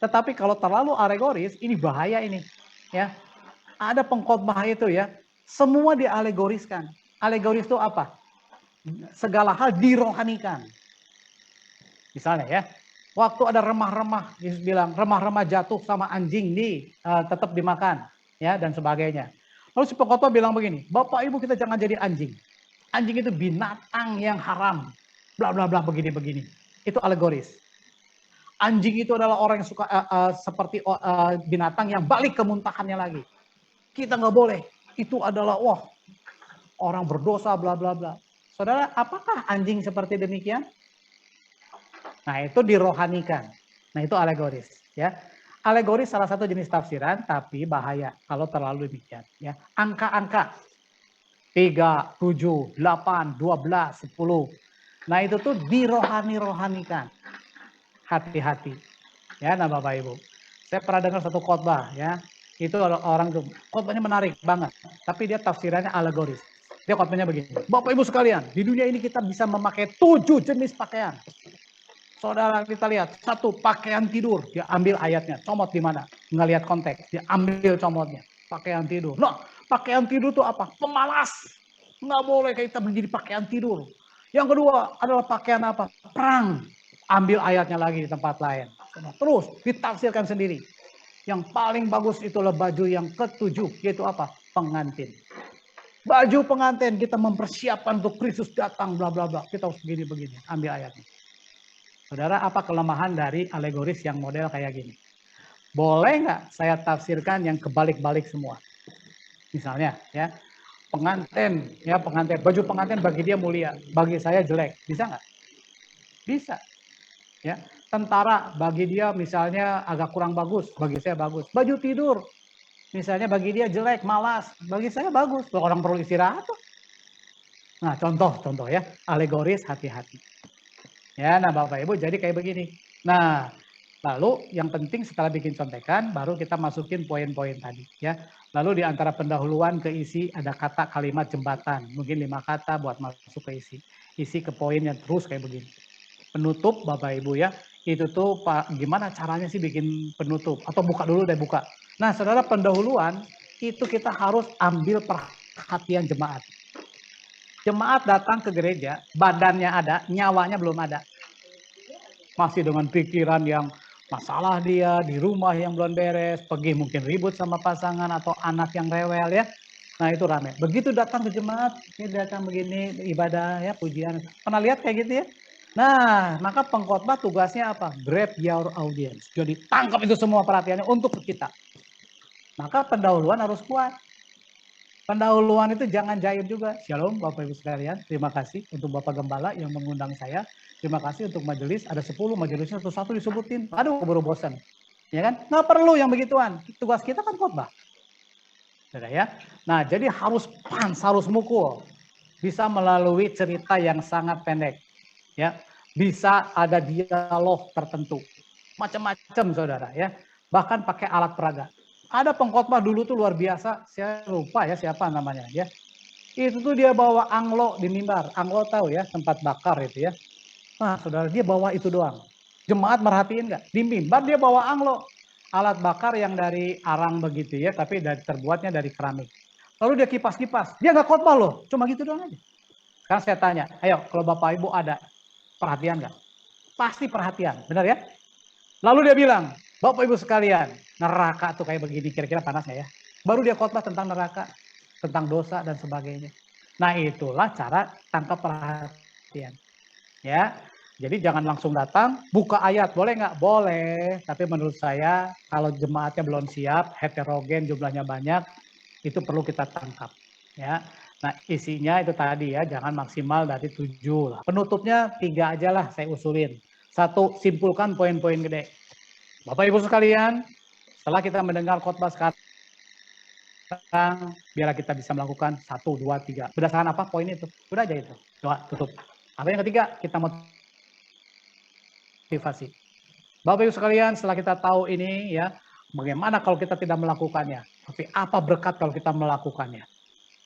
Tetapi kalau terlalu alegoris, ini bahaya ini. Ya, ada pengkhotbah itu ya, semua dialegoriskan. Alegoris itu apa? Segala hal dirohanikan. Misalnya ya, waktu ada remah-remah, Yesus bilang remah-remah jatuh sama anjing tetap dimakan, ya dan sebagainya. Lalu si pengkhotbah bilang begini, Bapak Ibu kita jangan jadi anjing. Anjing itu binatang yang haram, bla bla bla begini-begini. Itu alegoris. Anjing itu adalah orang yang suka seperti binatang yang balik ke muntahannya lagi. Kita nggak boleh. Itu adalah orang berdosa bla bla bla. Saudara, apakah anjing seperti demikian? Nah, itu dirohanikan. Nah, itu alegoris, ya. Alegoris salah satu jenis tafsiran, tapi bahaya kalau terlalu demikian, ya. Angka-angka 3, 7, 8, 12, 10. Nah, itu tuh dirohanikan. Hati-hati. Ya, nah Bapak Ibu. Saya pernah dengar satu khotbah ya. Itu orang tuh khotbahnya menarik banget, tapi dia tafsirannya alegoris. Dia khotbahnya begini. Bapak Ibu sekalian, di dunia ini kita bisa memakai 7 jenis pakaian. Saudara kita lihat, satu pakaian tidur, dia ambil ayatnya, comot di mana? Nggak lihat konteks, dia ambil comotnya. Pakaian tidur. Nah, pakaian tidur itu apa? Pemalas. Nggak boleh kita menjadi pakaian tidur. Yang kedua adalah pakaian apa? Perang. Ambil ayatnya lagi di tempat lain. Terus ditafsirkan sendiri. Yang paling bagus itulah baju yang ketujuh, yaitu apa? Pengantin. Baju pengantin, kita mempersiapkan untuk Kristus datang, bla bla bla. Kita harus begini-begini. Ambil ayatnya. Saudara, apa kelemahan dari alegoris yang model kayak gini? Boleh nggak saya tafsirkan yang kebalik-balik semua? Misalnya, ya, pengantin, baju pengantin bagi dia mulia, bagi saya jelek, bisa nggak? Bisa, ya. Tentara bagi dia misalnya agak kurang bagus, bagi saya bagus. Baju tidur, misalnya bagi dia jelek, malas, bagi saya bagus. Orang perlu istirahat tuh. Nah, contoh ya, alegoris hati-hati. Ya, nah Bapak Ibu jadi kayak begini. Nah, lalu yang penting setelah bikin contekan, baru kita masukin poin-poin tadi. Ya, lalu di antara pendahuluan ke isi ada kata kalimat jembatan, mungkin 5 kata buat masuk ke isi. Isi ke poin yang terus kayak begini. Penutup Bapak Ibu ya, itu tuh Pak, gimana caranya sih bikin penutup? Atau buka dulu deh buka. Nah, saudara pendahuluan itu kita harus ambil perhatian jemaat. Jemaat datang ke gereja, badannya ada, nyawanya belum ada. Masih dengan pikiran yang masalah dia, di rumah yang belum beres, pergi mungkin ribut sama pasangan atau anak yang rewel ya. Nah itu rame. Begitu datang ke jemaat, ini datang begini, ibadah ya, pujian. Pernah lihat kayak gitu ya? Nah, maka pengkhotbah tugasnya apa? Grab your audience. Jadi tangkap itu semua perhatiannya untuk kita. Maka pendahuluan harus kuat. Pendahuluan itu jangan jaim juga. Shalom Bapak Ibu sekalian. Terima kasih untuk Bapak Gembala yang mengundang saya. Terima kasih untuk majelis. Ada 10 majelisnya satu-satu disebutin. Aduh baru bosan. Ya kan? Nggak perlu yang begituan. Tugas kita kan khotbah. Ya. Nah jadi harus harus mukul. Bisa melalui cerita yang sangat pendek. Ya. Bisa ada dialog tertentu. Macam-macam saudara ya. Bahkan pakai alat peraga. Ada pengkhotbah dulu tuh luar biasa, saya lupa ya siapa namanya ya. Itu tuh dia bawa anglo di mimbar. Anglo tahu ya, tempat bakar itu ya. Nah, saudara, dia bawa itu doang. Jemaat merhatiin nggak? Di mimbar dia bawa anglo. Alat bakar yang dari arang begitu ya, tapi terbuatnya dari keramik. Lalu dia kipas-kipas. Dia nggak khotbah loh, cuma gitu doang aja. Sekarang saya tanya, ayo kalau Bapak Ibu ada perhatian nggak? Pasti perhatian, benar ya? Lalu dia bilang, Bapak Ibu sekalian, neraka tuh kayak begini, kira-kira panasnya ya. Baru dia khotbah tentang neraka, tentang dosa dan sebagainya. Nah itulah cara tangkap perhatian. Ya, jadi jangan langsung datang, buka ayat, boleh nggak? Boleh, tapi menurut saya kalau jemaatnya belum siap, heterogen, jumlahnya banyak, itu perlu kita tangkap. Ya, nah isinya itu tadi ya, jangan maksimal dari 7 lah. Penutupnya 3 aja lah saya usulin. 1, simpulkan poin-poin gede. Bapak Ibu sekalian, setelah kita mendengar khotbah sekarang, biar kita bisa melakukan 1, 2, 3. Berdasarkan apa poin itu? Udah aja itu. Doa, tutup. Apa yang ketiga? Kita motivasi. Bapak Ibu sekalian, setelah kita tahu ini ya, bagaimana kalau kita tidak melakukannya? Tapi apa berkat kalau kita melakukannya?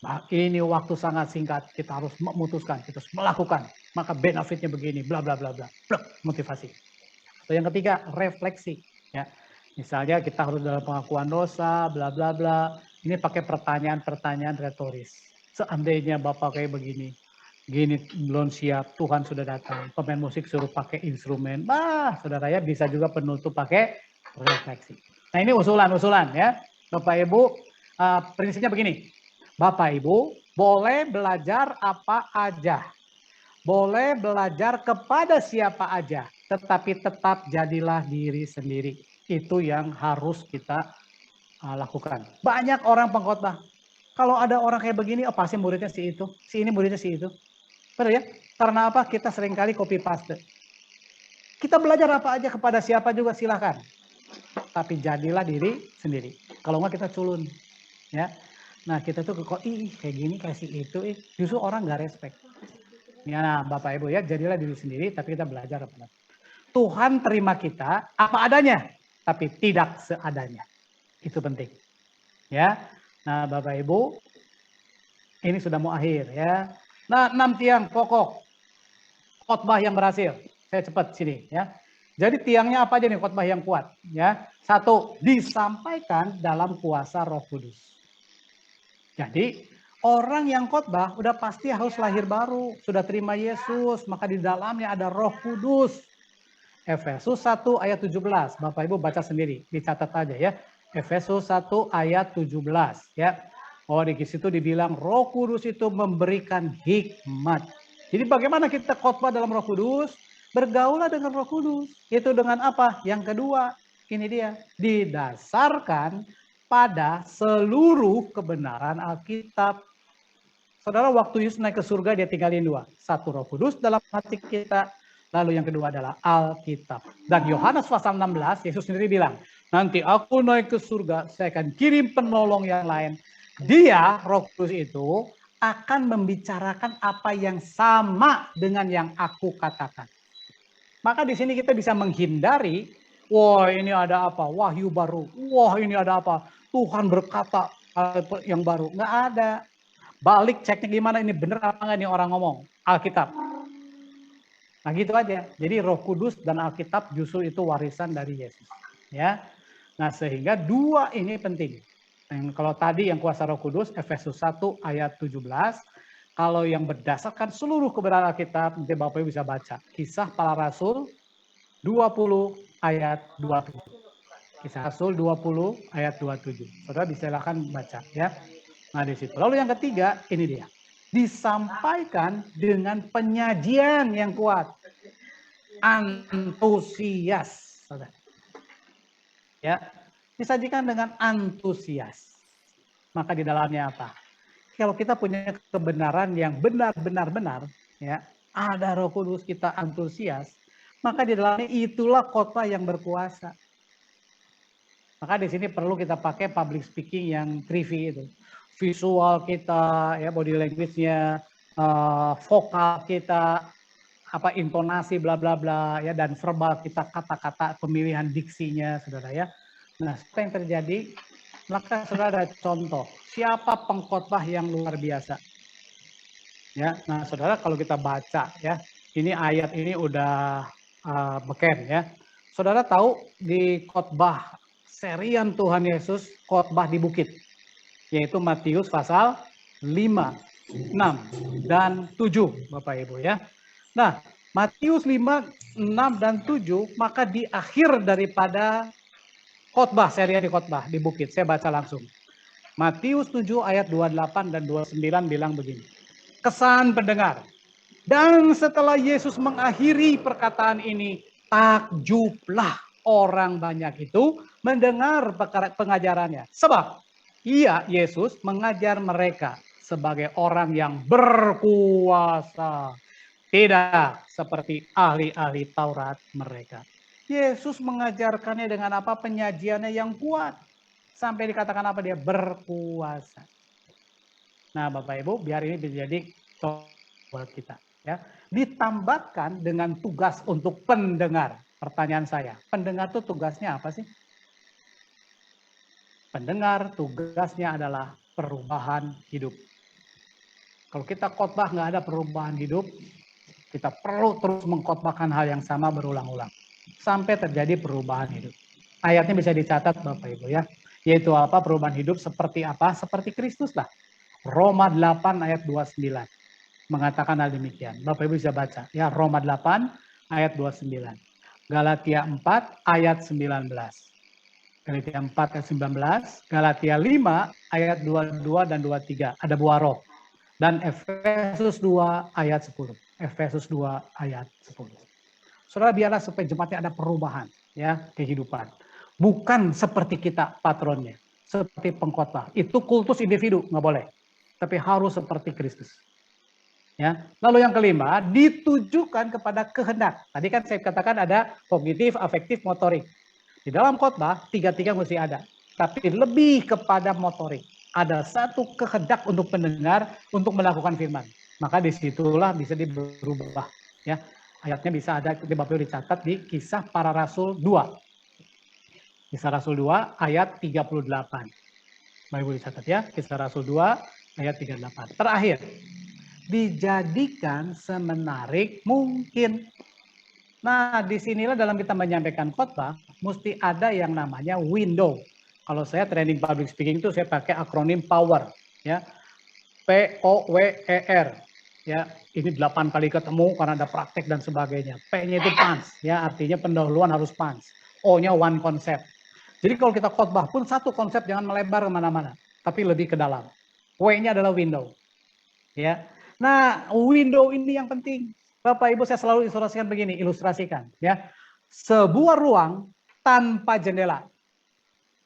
Nah, ini waktu sangat singkat, kita harus memutuskan, kita harus melakukan. Maka benefitnya begini, bla bla bla bla. Motivasi. Atau yang ketiga, refleksi. Ya, misalnya kita harus dalam pengakuan dosa, bla bla bla. Ini pakai pertanyaan-pertanyaan retoris. Seandainya Bapak kayak begini, gini belum siap, Tuhan sudah datang. Pemain musik suruh pakai instrumen. Bah, saudara ya bisa juga penutup pakai refleksi. Nah ini usulan-usulan ya, Bapak Ibu. Prinsipnya begini, Bapak Ibu boleh belajar apa aja, boleh belajar kepada siapa aja. Tetapi tetap jadilah diri sendiri. Itu yang harus kita lakukan. Banyak orang pengkhotbah. Kalau ada orang kayak begini, oh pasti muridnya si itu. Si ini muridnya si itu. Benar ya? Karena apa? Kita seringkali copy paste. Kita belajar apa aja kepada siapa juga silahkan. Tapi jadilah diri sendiri. Kalau enggak kita culun. Ya. Nah kita tuh kok kayak gini kayak si itu. Justru orang nggak respect. Ya, nah Bapak Ibu ya, jadilah diri sendiri tapi kita belajar apa. Tuhan terima kita apa adanya, tapi tidak seadanya. Itu penting. Ya. Nah, Bapak Ibu, ini sudah mau akhir ya. Nah, 6 tiang pokok khotbah yang berhasil. Saya cepat sini ya. Jadi tiangnya apa aja nih khotbah yang kuat ya? 1, disampaikan dalam kuasa Roh Kudus. Jadi orang yang khotbah udah pasti harus lahir baru, sudah terima Yesus, maka di dalamnya ada Roh Kudus. Efesus 1 ayat 17. Bapak Ibu baca sendiri, dicatat aja ya. Efesus 1 ayat 17 ya. Oh, di situ dibilang Roh Kudus itu memberikan hikmat. Jadi bagaimana kita khotbah dalam Roh Kudus? Bergaulah dengan Roh Kudus. Itu dengan apa? Yang kedua, ini dia, didasarkan pada seluruh kebenaran Alkitab. Saudara, waktu Yesus naik ke surga dia tinggalin 2. 1 Roh Kudus dalam hati kita, lalu yang kedua adalah Alkitab. Dan Yohanes pasal 16, Yesus sendiri bilang, nanti aku naik ke surga, saya akan kirim penolong yang lain. Dia, Roh Kudus itu, akan membicarakan apa yang sama dengan yang aku katakan. Maka di sini kita bisa menghindari, wah ini ada apa, wahyu baru, wah ini ada apa, Tuhan berkata yang baru. Nggak ada. Balik ceknya gimana, ini bener apa nggak nih orang ngomong, Alkitab. Nah gitu aja. Jadi Roh Kudus dan Alkitab justru itu warisan dari Yesus. Ya. Nah sehingga 2 ini penting. Kalau tadi yang kuasa Roh Kudus, Efesus 1 ayat 17. Kalau yang berdasarkan seluruh kebenaran Alkitab, nanti Bapak Ibu bisa baca. Kisah Para Rasul 20 ayat 27. Kisah Rasul 20 ayat 27. Saudara silakan baca ya. Nah di situ. Lalu yang ketiga, ini dia. Disampaikan dengan penyajian yang kuat. Antusias. Saudara. Ya, disajikan dengan antusias. Maka di dalamnya apa? Kalau kita punya kebenaran yang benar-benar, ya, ada Roh Kudus, kita antusias, maka di dalamnya itulah khotbah yang berkuasa. Maka di sini perlu kita pakai public speaking yang 3V itu. Visual kita, ya, body language-nya, vokal kita, apa intonasi bla bla bla, ya, dan verbal kita, kata-kata, pemilihan diksinya, saudara ya. Nah, apa yang terjadi? Maka saudara ada contoh, siapa pengkhotbah yang luar biasa? Ya, nah saudara kalau kita baca ya, ini ayat ini udah beken ya. Saudara tahu di khotbah serian Tuhan Yesus, khotbah di bukit, yaitu Matius pasal 5, 6, dan 7, Bapak Ibu ya. Nah, Matius 5, 6, dan 7, maka di akhir daripada khotbah, serian di khotbah di bukit, saya baca langsung. Matius 7 ayat 28 dan 29 bilang begini. Kesan pendengar. Dan setelah Yesus mengakhiri perkataan ini, takjublah orang banyak itu mendengar pengajarannya. Sebab ia, Yesus, mengajar mereka sebagai orang yang berkuasa. Tidak seperti ahli-ahli Taurat mereka. Yesus mengajarkannya dengan apa? Penyajiannya yang kuat. Sampai dikatakan apa? Dia berkuasa. Nah Bapak Ibu, biar ini menjadi buat kita. Ya. Ditambahkan dengan tugas untuk pendengar. Pertanyaan saya, pendengar itu tugasnya apa sih? Pendengar tugasnya adalah perubahan hidup. Kalau kita khotbah nggak ada perubahan hidup, kita perlu terus mengkhotbahkan hal yang sama berulang-ulang. Sampai terjadi perubahan hidup. Ayatnya bisa dicatat Bapak Ibu ya. Yaitu apa? Perubahan hidup seperti apa? Seperti Kristus lah. Roma 8 ayat 29 mengatakan hal demikian. Bapak Ibu bisa baca ya, Roma 8 ayat 29. Galatia 4 ayat 19. Galatia 4 ayat 19, Galatia 5 ayat 22 dan 23. Ada buah roh. Dan Efesus 2 ayat 10. Efesus 2 ayat 10. Saudara, biarlah supaya jemaatnya ada perubahan ya kehidupan. Bukan seperti kita patronnya, seperti pengkhotbah. Itu kultus individu, nggak boleh. Tapi harus seperti Kristus. Ya. Lalu yang kelima, ditujukan kepada kehendak. Tadi kan saya katakan ada kognitif, afektif, motorik. Di dalam khotbah, tiga-tiga mesti ada. Tapi lebih kepada motorik. Ada satu kehendak untuk pendengar untuk melakukan firman. Maka disitulah bisa berubah. Ya. Ayatnya bisa ada di Bapak dicatat di Kisah Para Rasul 2. Kisah Rasul 2 ayat 38. Mari Ibu dicatat ya, Kisah Rasul 2 ayat 38. Terakhir, dijadikan semenarik mungkin. Nah, disinilah dalam kita menyampaikan khotbah, mesti ada yang namanya window. Kalau saya training public speaking itu saya pakai akronim POWER, ya. POWER, ya. Ini 8 kali ketemu karena ada praktek dan sebagainya. P-nya itu pans, ya, artinya pendahuluan harus pans. O-nya one concept. Jadi kalau kita khotbah pun satu konsep, jangan melebar kemana-mana, tapi lebih ke dalam. W-nya adalah window, ya. Nah, window ini yang penting. Bapak Ibu, saya selalu ilustrasikan, ya. Sebuah ruang tanpa jendela.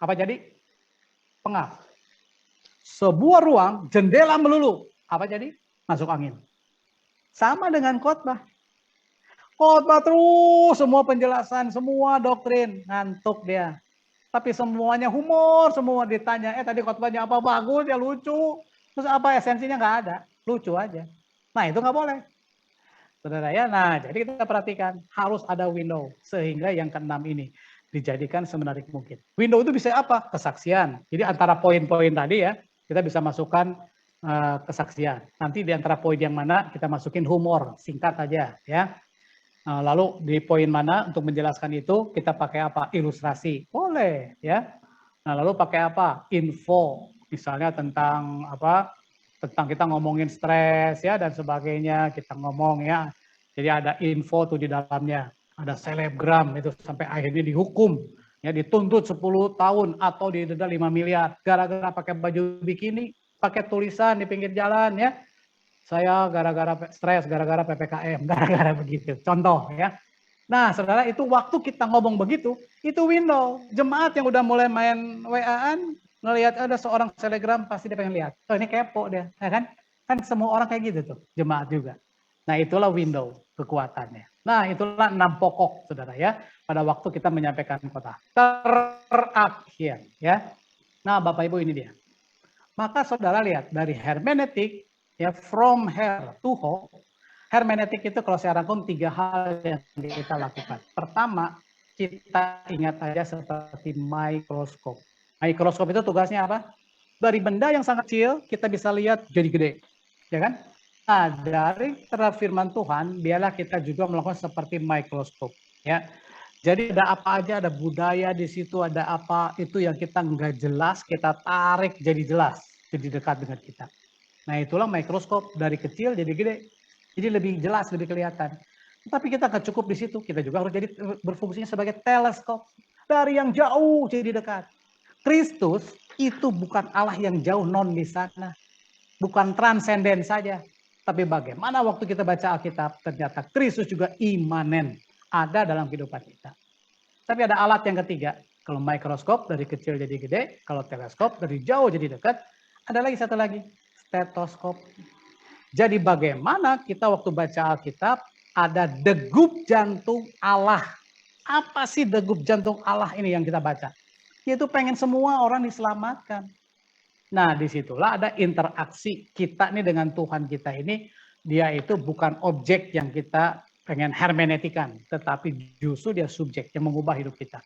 Apa jadi? Pengap. Sebuah ruang jendela melulu. Apa jadi? Masuk angin. Sama dengan khotbah. Khotbah terus, semua penjelasan, semua doktrin, ngantuk dia. Tapi semuanya humor, semua ditanya, tadi khotbahnya apa, bagus ya, lucu. Terus apa, esensinya nggak ada, lucu aja. Nah itu nggak boleh. Saudara ya, nah jadi kita perhatikan, harus ada window. Sehingga yang keenam ini dijadikan semenarik mungkin. Window itu bisa apa? Kesaksian. Jadi antara poin-poin tadi ya, kita bisa masukkan kesaksian. Nanti di antara poin yang mana kita masukin humor, singkat aja ya. Lalu di poin mana untuk menjelaskan itu kita pakai apa? Ilustrasi. Boleh ya. Nah, lalu pakai apa? Info. Misalnya tentang apa? Tentang kita ngomongin stres ya dan sebagainya, kita ngomong ya. Jadi ada info tuh di dalamnya. Ada selebgram itu sampai akhirnya dihukum, ya dituntut 10 tahun atau didenda 5 miliar gara-gara pakai baju bikini, pakai tulisan di pinggir jalan ya. Saya gara-gara stres, gara-gara PPKM, gara-gara begitu. Contoh ya. Nah, saudara, itu waktu kita ngomong begitu, itu window. Jemaat yang udah mulai main WA-an, ngelihat ada seorang selebgram, pasti dia pengen lihat. Oh, ini kepo dia, ya kan? Kan semua orang kayak gitu tuh, jemaat juga. Nah, itulah window kekuatannya. Nah, itulah 6 pokok, saudara ya, pada waktu kita menyampaikan khotbah. Terakhir, ya. Nah, Bapak Ibu ini dia. Maka saudara lihat dari hermeneutik, ya, from her to ho. Hermeneutik itu kalau saya rangkum 3 hal yang kita lakukan. Pertama, kita ingat aja seperti mikroskop. Mikroskop itu tugasnya apa? Dari benda yang sangat kecil kita bisa lihat jadi gede, ya kan? Nah, dari terhadap firman Tuhan, biarlah kita juga melakukan seperti mikroskop, ya. Jadi ada apa aja, ada budaya di situ, ada apa itu yang kita nggak jelas, kita tarik jadi jelas, jadi dekat dengan kita. Nah, itulah mikroskop, dari kecil jadi gede. Jadi lebih jelas, lebih kelihatan. Tapi kita nggak cukup di situ, kita juga harus jadi berfungsinya sebagai teleskop. Dari yang jauh jadi dekat. Kristus itu bukan Allah yang jauh non di sana. Bukan transenden saja. Tapi bagaimana waktu kita baca Alkitab, ternyata Kristus juga imanen. Ada dalam kehidupan kita. Tapi ada alat yang ketiga. Kalau mikroskop dari kecil jadi gede, kalau teleskop dari jauh jadi dekat. Ada lagi satu lagi, stetoskop. Jadi bagaimana kita waktu baca Alkitab ada degup jantung Allah. Apa sih degup jantung Allah ini yang kita baca? Yaitu pengen semua orang diselamatkan. Nah, disitulah ada interaksi kita nih dengan Tuhan kita ini. Dia itu bukan objek yang kita pengen hermeneutikan, tetapi justru dia subjek yang mengubah hidup kita.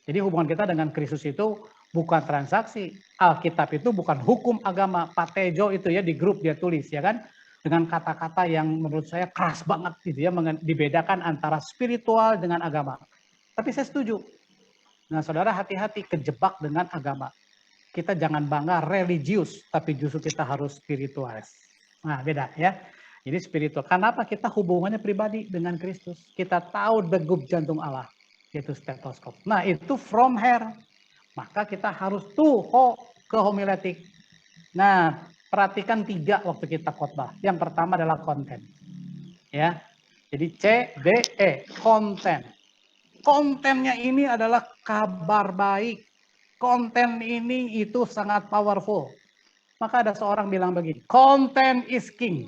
Jadi hubungan kita dengan Kristus itu bukan transaksi. Alkitab itu bukan hukum agama. Patejo itu ya di grup dia tulis ya kan. Dengan kata-kata yang menurut saya keras banget gitu ya, dibedakan antara spiritual dengan agama. Tapi saya setuju. Nah, saudara hati-hati kejebak dengan agama. Kita jangan bangga religius, tapi justru kita harus spiritualis. Nah, beda ya. Jadi spiritual. Kenapa kita hubungannya pribadi dengan Kristus? Kita tahu degup jantung Allah, yaitu stetoskop. Nah, itu from her. Maka kita harus ke homiletik. Nah, perhatikan 3 waktu kita khotbah. Yang pertama adalah konten. Ya. Jadi CDE, konten. Kontennya ini adalah kabar baik. Konten ini itu sangat powerful. Maka ada seorang bilang begini, content is king.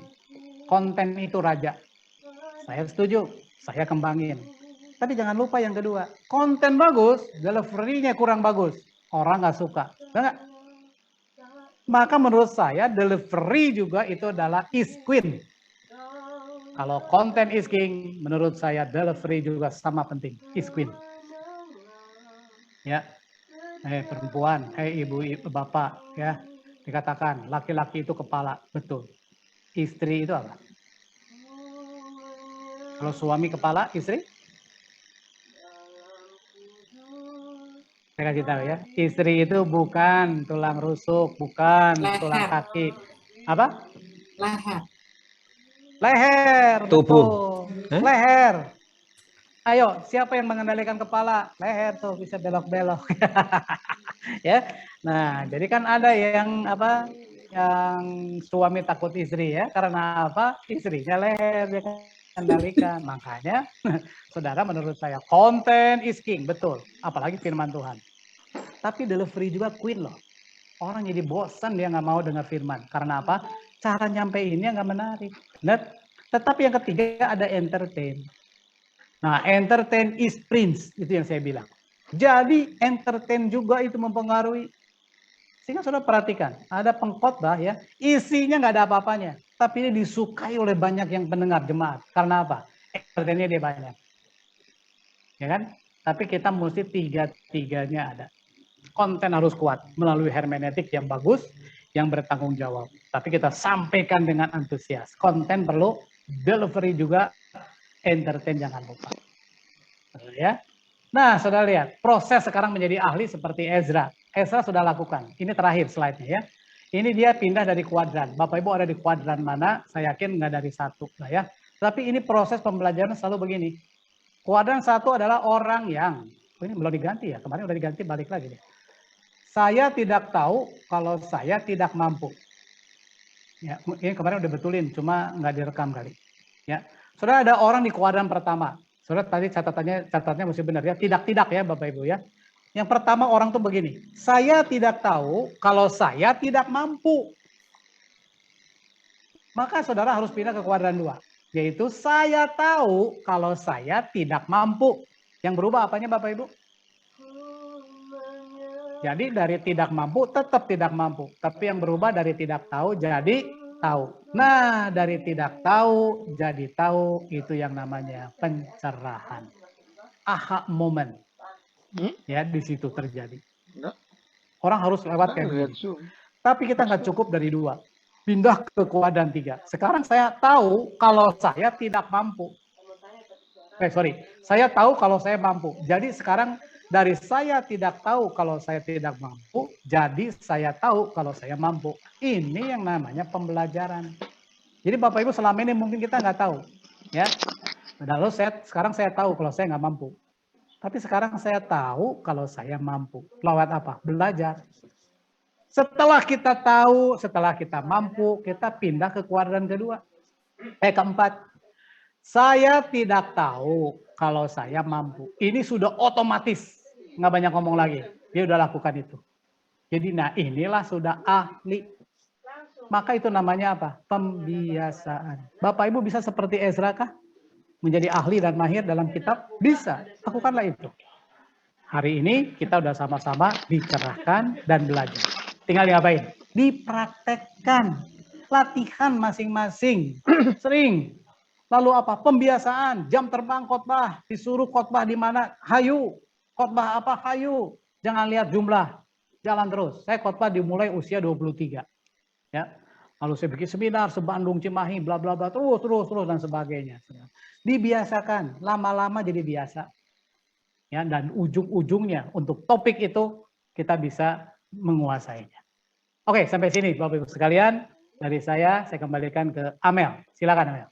Konten itu raja. Saya setuju, saya kembangin. Tapi jangan lupa yang kedua, konten bagus, delivery-nya kurang bagus. Orang nggak suka. Enggak? Maka menurut saya delivery juga itu adalah is queen. Kalau konten is king, menurut saya delivery juga sama penting, is queen. Ya. Perempuan, ibu, bapak, ya. Dikatakan laki-laki itu kepala, betul. Istri itu apa? Kalau suami kepala, istri? Saya kasih tahu ya, istri itu bukan tulang rusuk, bukan tulang kaki. Apa? Leher. Leher, Tubuh. betul. Leher. Ayo, siapa yang mengendalikan kepala? Leher tuh bisa belok-belok. Ya. Nah, jadi kan ada yang apa? Yang suami takut istri ya, karena apa? Istrinya leher dia kendalikan. Makanya saudara menurut saya content is king, betul. Apalagi firman Tuhan. Tapi delivery juga queen loh. Orang jadi bosan dia nggak mau dengar firman. Karena apa? Cara nyampeinnya nggak menarik. Benar? Tetapi yang ketiga ada entertain. Nah, entertain is prince, itu yang saya bilang. Jadi entertain juga itu mempengaruhi. Sehingga saudara perhatikan, ada pengkhotbah ya, isinya nggak ada apa-apanya. Tapi ini disukai oleh banyak yang pendengar jemaat. Karena apa? Entertainnya dia banyak. Ya kan? Tapi kita mesti tiga-tiganya ada. Konten harus kuat melalui hermeneutik yang bagus, yang bertanggung jawab. Tapi kita sampaikan dengan antusias. Konten perlu, delivery juga, entertain jangan lupa. Ya. Nah, saudara lihat, proses sekarang menjadi ahli seperti Ezra. Ezra sudah lakukan. Ini terakhir slide-nya ya. Ini dia pindah dari kuadran. Bapak Ibu ada di kuadran mana? Saya yakin nggak dari satu lah ya. Tapi ini proses pembelajaran selalu begini. Kuadran satu adalah orang yang, ini belum diganti ya, kemarin udah diganti balik lagi deh. Saya tidak tahu kalau saya tidak mampu. Ya, ini kemarin udah betulin, cuma nggak direkam kali. Ya, saudara ada orang di kuadran pertama. Saudara tadi catatannya mesti benar ya. Tidak ya Bapak Ibu ya. Yang pertama orang tuh begini. Saya tidak tahu kalau saya tidak mampu. Maka saudara harus pindah ke kuadran 2. Yaitu saya tahu kalau saya tidak mampu. Yang berubah apanya Bapak Ibu? Jadi dari tidak mampu tetap tidak mampu. Tapi yang berubah dari tidak tahu jadi tahu. Nah, dari tidak tahu jadi tahu itu yang namanya pencerahan. Aha moment. Ya, di situ terjadi. Orang harus lewat kayak begini. Tapi kita nggak cukup dari 2. Pindah ke kuadran 3. Sekarang saya tahu kalau saya tidak mampu. Saya tahu kalau saya mampu. Jadi sekarang dari saya tidak tahu kalau saya tidak mampu, jadi saya tahu kalau saya mampu. Ini yang namanya pembelajaran. Jadi Bapak Ibu selama ini mungkin kita nggak tahu, ya. Lalu sekarang saya tahu kalau saya nggak mampu. Tapi sekarang saya tahu kalau saya mampu. Lewat apa? Belajar. Setelah kita tahu, setelah kita mampu, kita pindah ke kuadran kedua. Keempat. Saya tidak tahu kalau saya mampu. Ini sudah otomatis. Nggak banyak ngomong lagi. Dia udah lakukan itu. Jadi nah inilah sudah ahli. Maka itu namanya apa? Pembiasaan. Bapak Ibu bisa seperti Ezra kah? Menjadi ahli dan mahir dalam kitab? Bisa. Lakukanlah itu. Hari ini kita udah sama-sama dicerahkan dan belajar. Tinggal diapain? Dipraktekkan. Latihan masing-masing. Sering. Lalu apa? Pembiasaan, jam terbang khotbah, disuruh khotbah di mana? Hayu. Khotbah apa? Hayu. Jangan lihat jumlah. Jalan terus. Saya khotbah dimulai usia 23. Ya. Lalu saya bikin seminar sebandung, Cimahi, bla bla bla, terus dan sebagainya. Dibiasakan, lama-lama jadi biasa. Ya, dan ujung-ujungnya untuk topik itu kita bisa menguasainya. Oke, sampai sini Bapak Ibu sekalian. Dari saya kembalikan ke Amel. Silakan Amel.